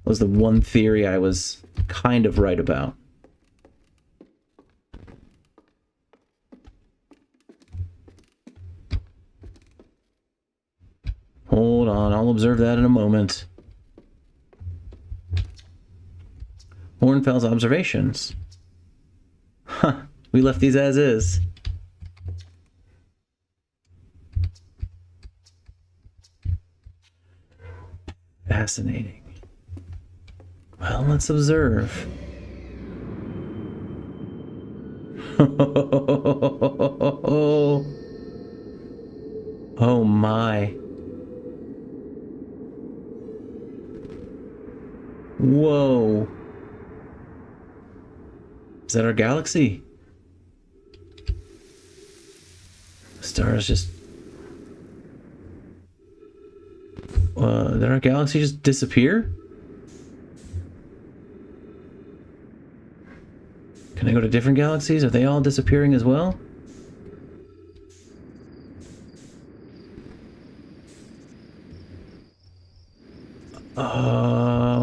That was the one theory I was kind of right about. Hold on, I'll observe that in a moment. Ornfell's observations. Huh, we left these as is. Fascinating. Well, let's observe. Oh my. Whoa. Is that our galaxy? The stars just... did our galaxy just disappear? Can I go to different galaxies? Are they all disappearing as well?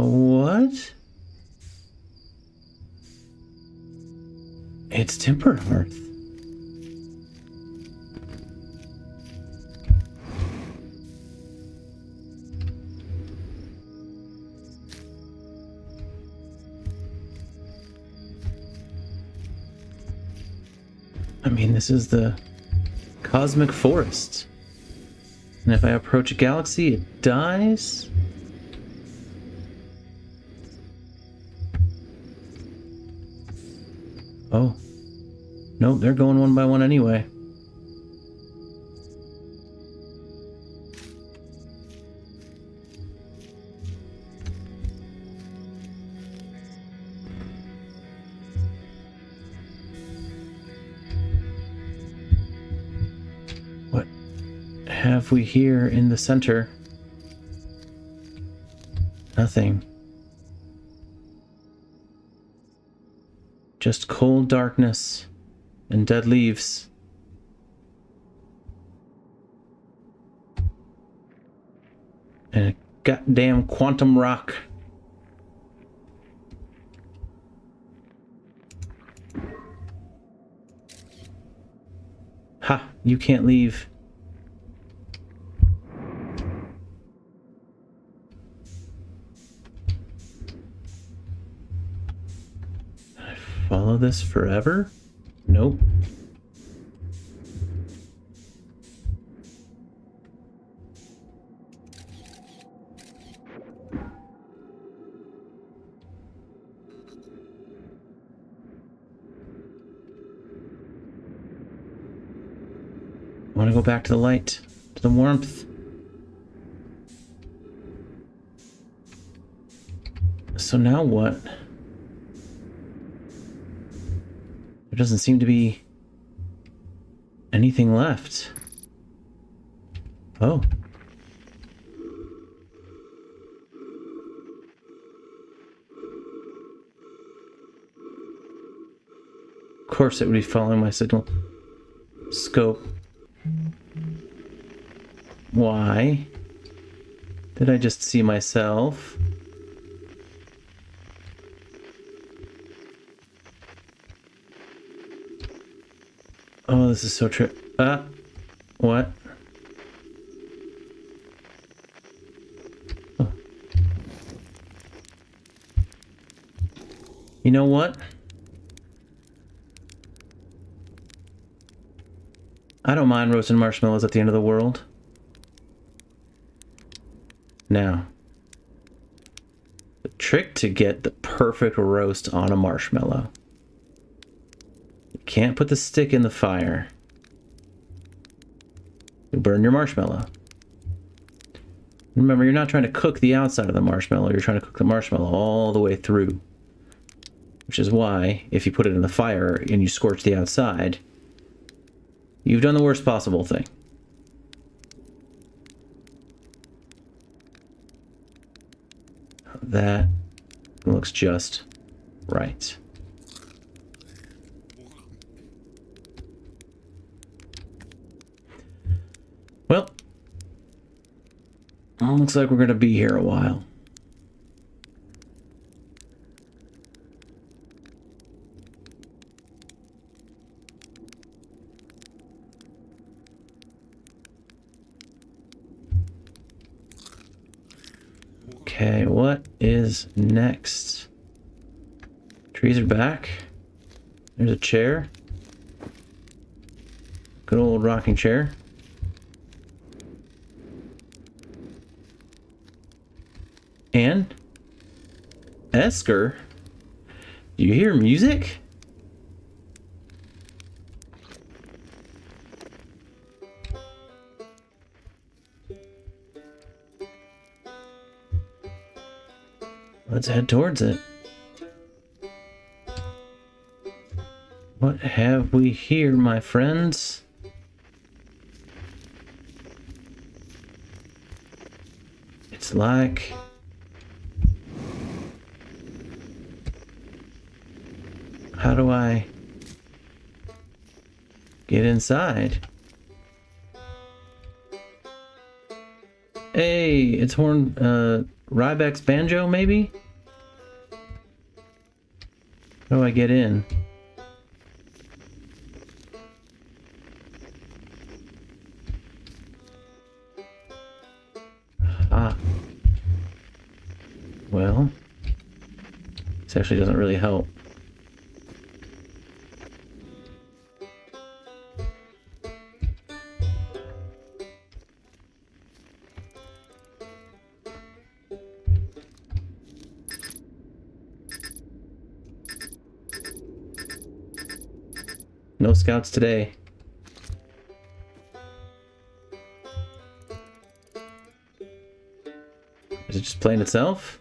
What? It's Temper Hearth. I mean, this is the cosmic forest. And if I approach a galaxy, it dies? Oh. Nope, they're going one by one anyway. What have we here in the center? Nothing. Just cold darkness and dead leaves. And a goddamn quantum rock. Ha! You can't leave. Follow this forever? Nope. I want to go back to the light, to the warmth. So now what? There doesn't seem to be anything left. Oh. Of course it would be following my signal. Scope. Why did I just see myself? Oh, this is so true. What? Oh. You know what? I don't mind roasting marshmallows at the end of the world. Now, the trick to get the perfect roast on a marshmallow. You can't put the stick in the fire. You burn your marshmallow. Remember, you're not trying to cook the outside of the marshmallow, you're trying to cook the marshmallow all the way through. Which is why, if you put it in the fire and you scorch the outside, you've done the worst possible thing. That looks just right. Well, looks like we're going to be here a while. Okay, what is next? Trees are back. There's a chair. Good old rocking chair. And Esker, do you hear music? Let's head towards it. What have we here, my friends? It's like... How do I get inside? Hey, it's Ryback's banjo, maybe? How do I get in? Ah. Well, this actually doesn't really help. No scouts today. Is it just playing itself?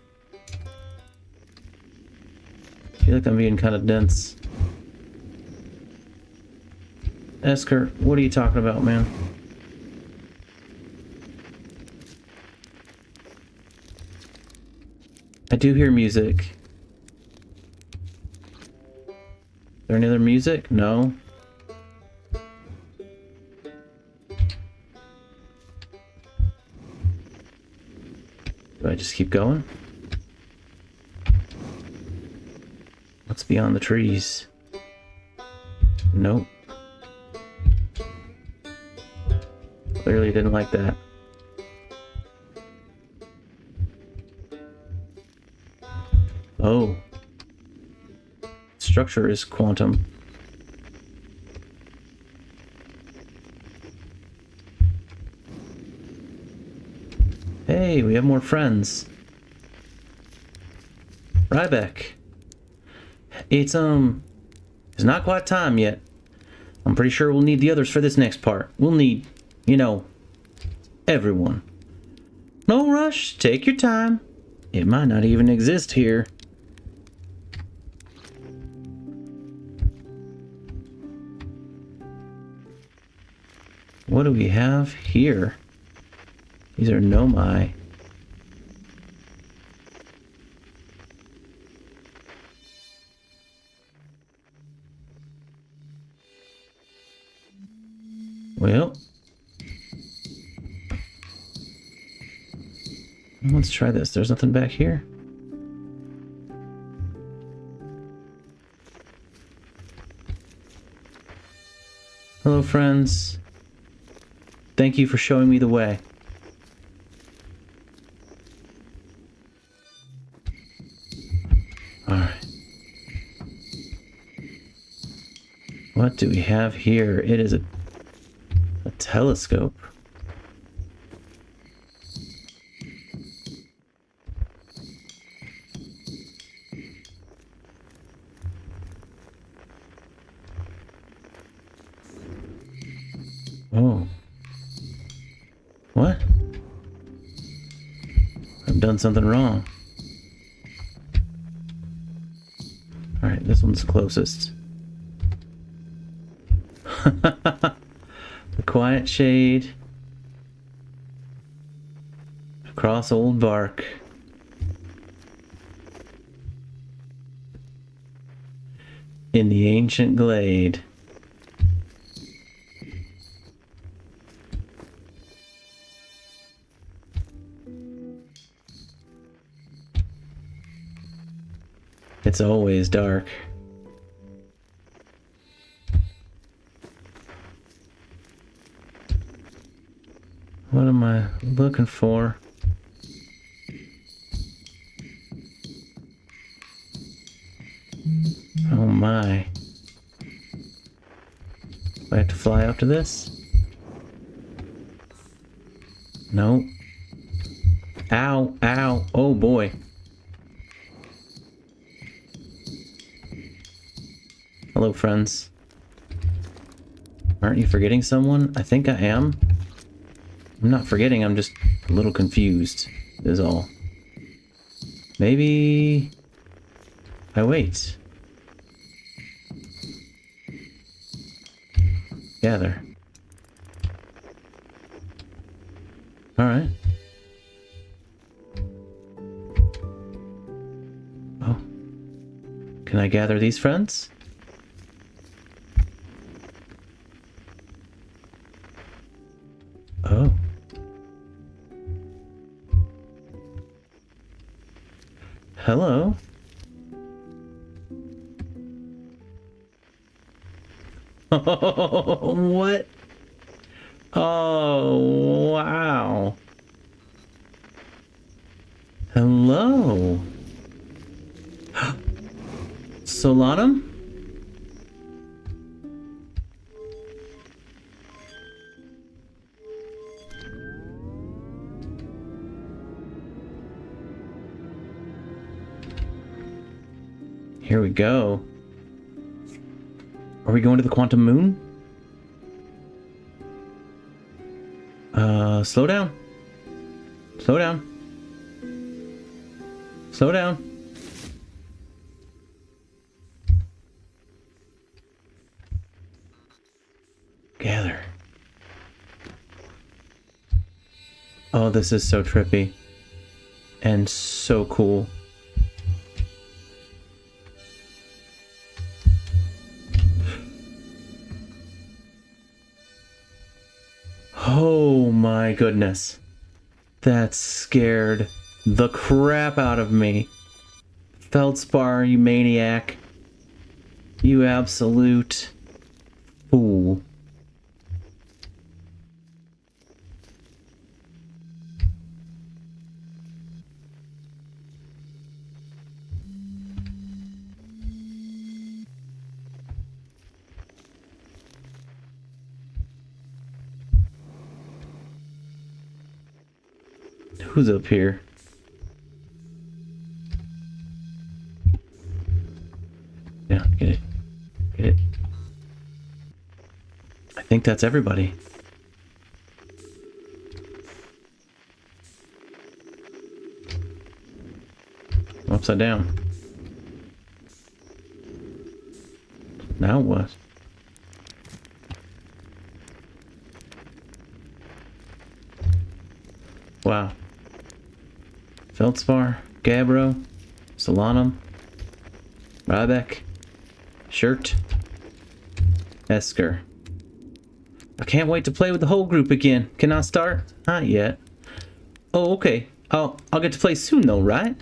I feel like I'm being kind of dense. Esker, what are you talking about, man? I do hear music. Is there any other music? No. Do I just keep going? What's beyond the trees? Nope. Clearly didn't like that. Oh. Structure is quantum. Hey, we have more friends. Ryback. It's not quite time yet. I'm pretty sure we'll need the others for this next part. We'll need, you know, everyone. No rush, take your time. It might not even exist here. What do we have here? These are nomai. Well, let's try this. There's nothing back here. Hello, friends. Thank you for showing me the way. Alright. What do we have here? It is a telescope. Oh. What? I've done something wrong. Alright, this one's closest. The quiet shade. Across old bark. In the ancient glade. It's always dark. What am I looking for? Oh my. Do I have to fly up to this? No. Ow, ow, oh boy. Hello, friends. Aren't you forgetting someone? I think I am. I'm not forgetting, I'm just a little confused, is all. Maybe I wait. Gather. Alright. Oh. Can I gather these friends? Oh. Hello. Oh, what? Oh, wow. Hello. Solanum? Here we go. Are we going to the quantum moon? Slow down. Slow down. Slow down. Gather. Oh, this is so trippy. And so cool. Oh my goodness. That scared the crap out of me. Feldspar, you maniac. You absolute fool. Who's up here? Yeah, get it. Get it. I think that's everybody. I'm upside down. Now what? Wow. Feldspar, Gabbro, Solanum, Rybeck, Shirt, Esker. I can't wait to play with the whole group again. Can I start? Not yet. Oh, okay. I'll get to play soon though, right?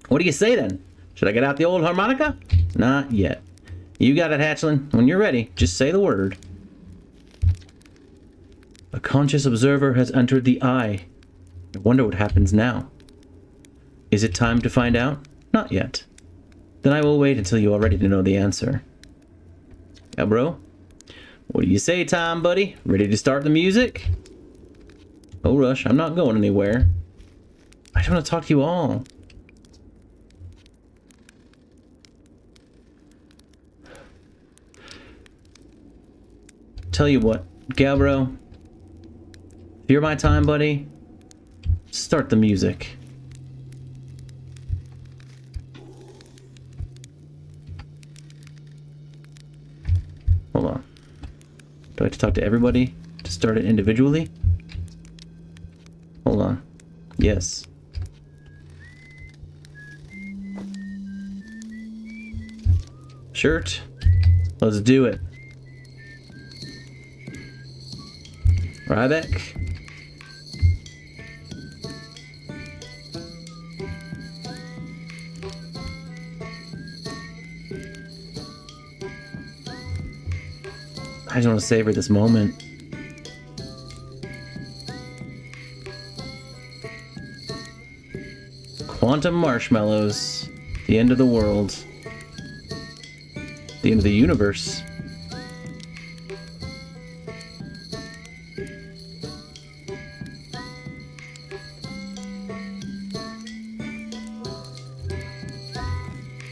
What do you say then? Should I get out the old harmonica? Not yet. You got it, Hatchling. When you're ready, just say the word. A conscious observer has entered the eye. I wonder what happens now. Is it time to find out? Not yet. Then I will wait until you are ready to know the answer. Yeah, bro? What do you say, Tom, buddy? Ready to start the music? No rush. I'm not going anywhere. I just want to talk to you all. Tell you what, Gabbro, if you're my time buddy, start the music. Hold on. Do I have to talk to everybody to start it individually? Hold on. Yes. Shirt. Let's do it. Rybeck. I just want to savor this moment. Quantum marshmallows. The end of the world. The end of the universe.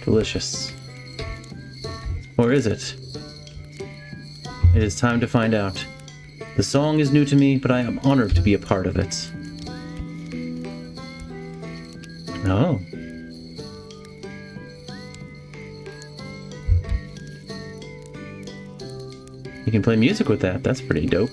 Delicious. Or is it? It is time to find out. The song is new to me, but I am honored to be a part of it. Oh. You can play music with that. That's pretty dope.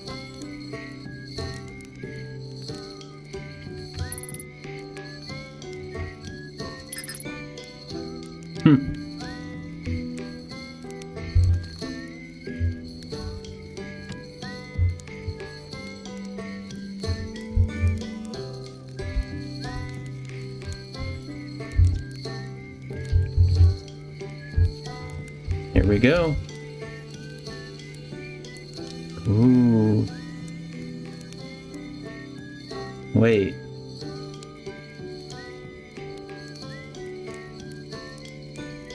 Here we go. Ooh. Wait.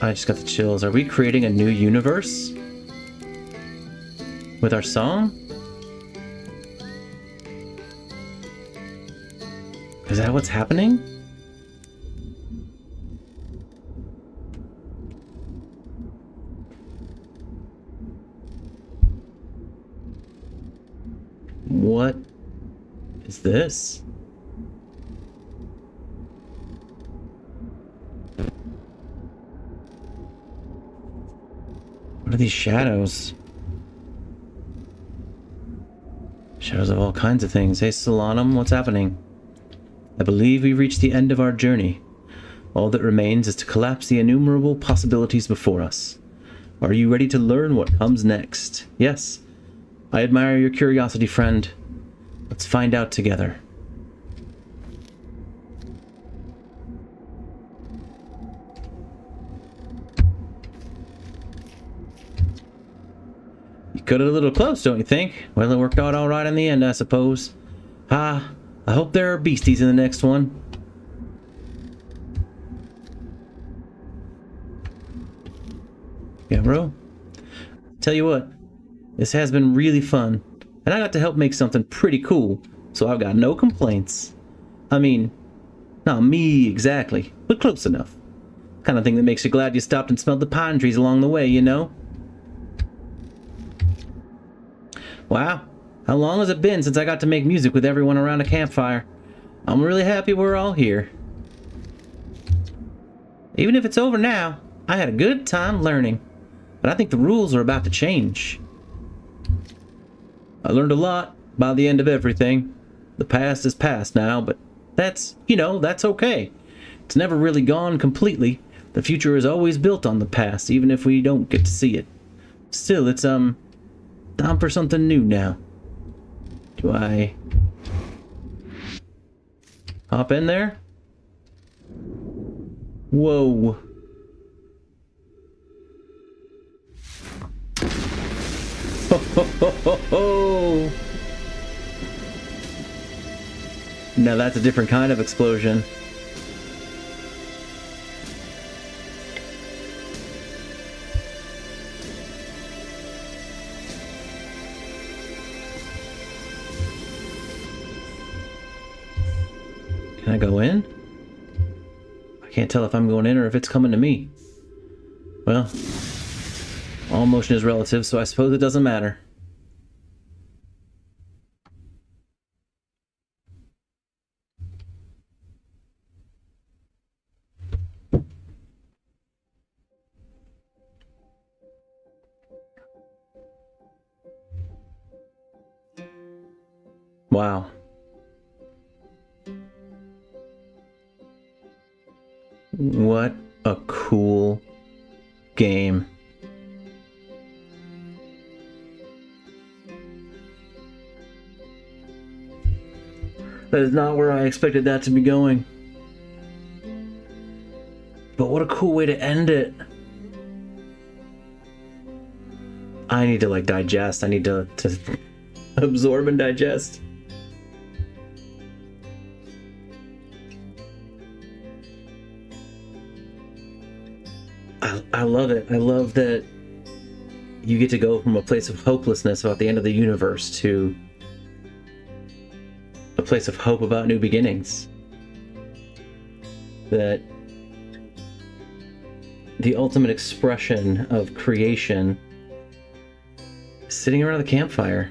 I just got the chills. Are we creating a new universe? With our song? Is that what's happening? What is this? What are these shadows? Shadows of all kinds of things. Hey, Solanum, what's happening? I believe we reached the end of our journey. All that remains is to collapse the innumerable possibilities before us. Are you ready to learn what comes next? Yes. I admire your curiosity, friend. Let's find out together. You cut it a little close, don't you think? Well, it worked out all right in the end, I suppose. I hope there are beasties in the next one. Yeah, bro. Tell you what. This has been really fun, and I got to help make something pretty cool, so I've got no complaints. I mean, not me exactly, but close enough. Kind of thing that makes you glad you stopped and smelled the pine trees along the way, you know? Wow, how long has it been since I got to make music with everyone around a campfire? I'm really happy we're all here. Even if it's over now, I had a good time learning, but I think the rules are about to change. I learned a lot, by the end of everything. The past is past now, but that's, that's okay. It's never really gone completely. The future is always built on the past, even if we don't get to see it. Still, it's, time for something new now. Do I hop in there? Whoa. Ho, ho, ho, ho, ho. Now that's a different kind of explosion. Can I go in? I can't tell if I'm going in or if it's coming to me. Well, all motion is relative, so I suppose it doesn't matter. Wow. What a cool game. That is not where I expected that to be going. But what a cool way to end it. I need to digest. I need to absorb and digest. I love it. I love that you get to go from a place of hopelessness about the end of the universe to a place of hope about new beginnings. That the ultimate expression of creation is sitting around the campfire,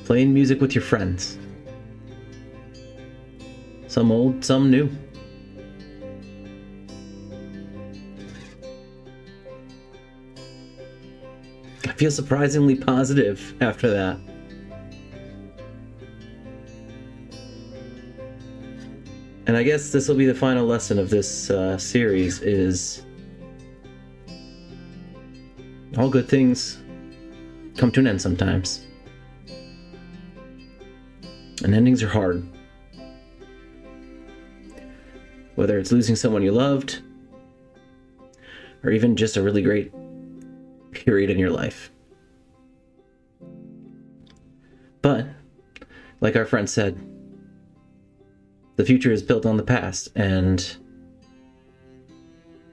playing music with your friends. Some old, some new. I feel surprisingly positive after that. And I guess this will be the final lesson of this series is all good things come to an end sometimes. And endings are hard. Whether it's losing someone you loved, or even just a really great period in your life. But, like our friend said, the future is built on the past, and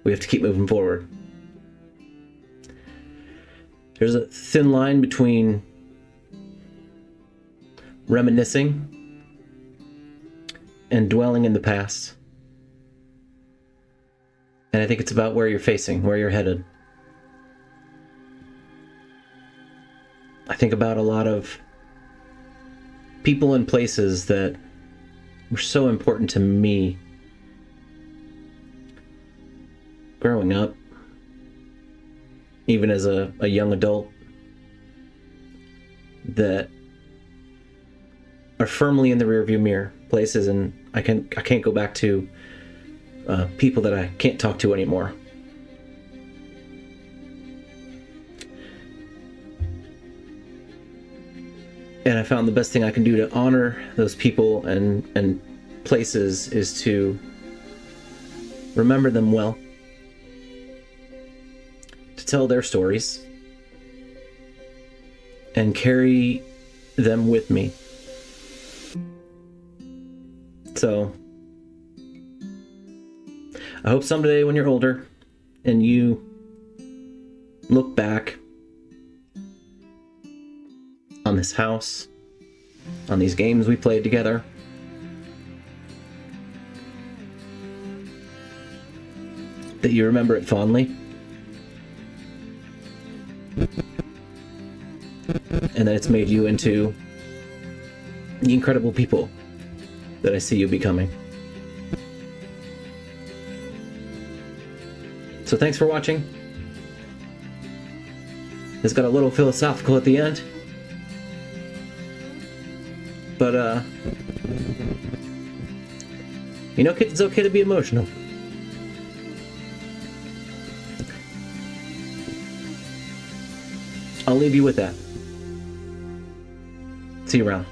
we have to keep moving forward. There's a thin line between reminiscing and dwelling in the past. And I think it's about where you're facing, where you're headed. I think about a lot of people and places that were so important to me growing up, even as a young adult, that are firmly in the rearview mirror. Places, and I can't go back to people that I can't talk to anymore. And I found the best thing I can do to honor those people and places is to remember them well, to tell their stories, and carry them with me. So, I hope someday when you're older and you look back on this house, on these games we played together, that you remember it fondly, and that it's made you into the incredible people that I see you becoming. So thanks for watching. It's got a little philosophical at the end. But, you know, kids, it's okay to be emotional. I'll leave you with that. See you around.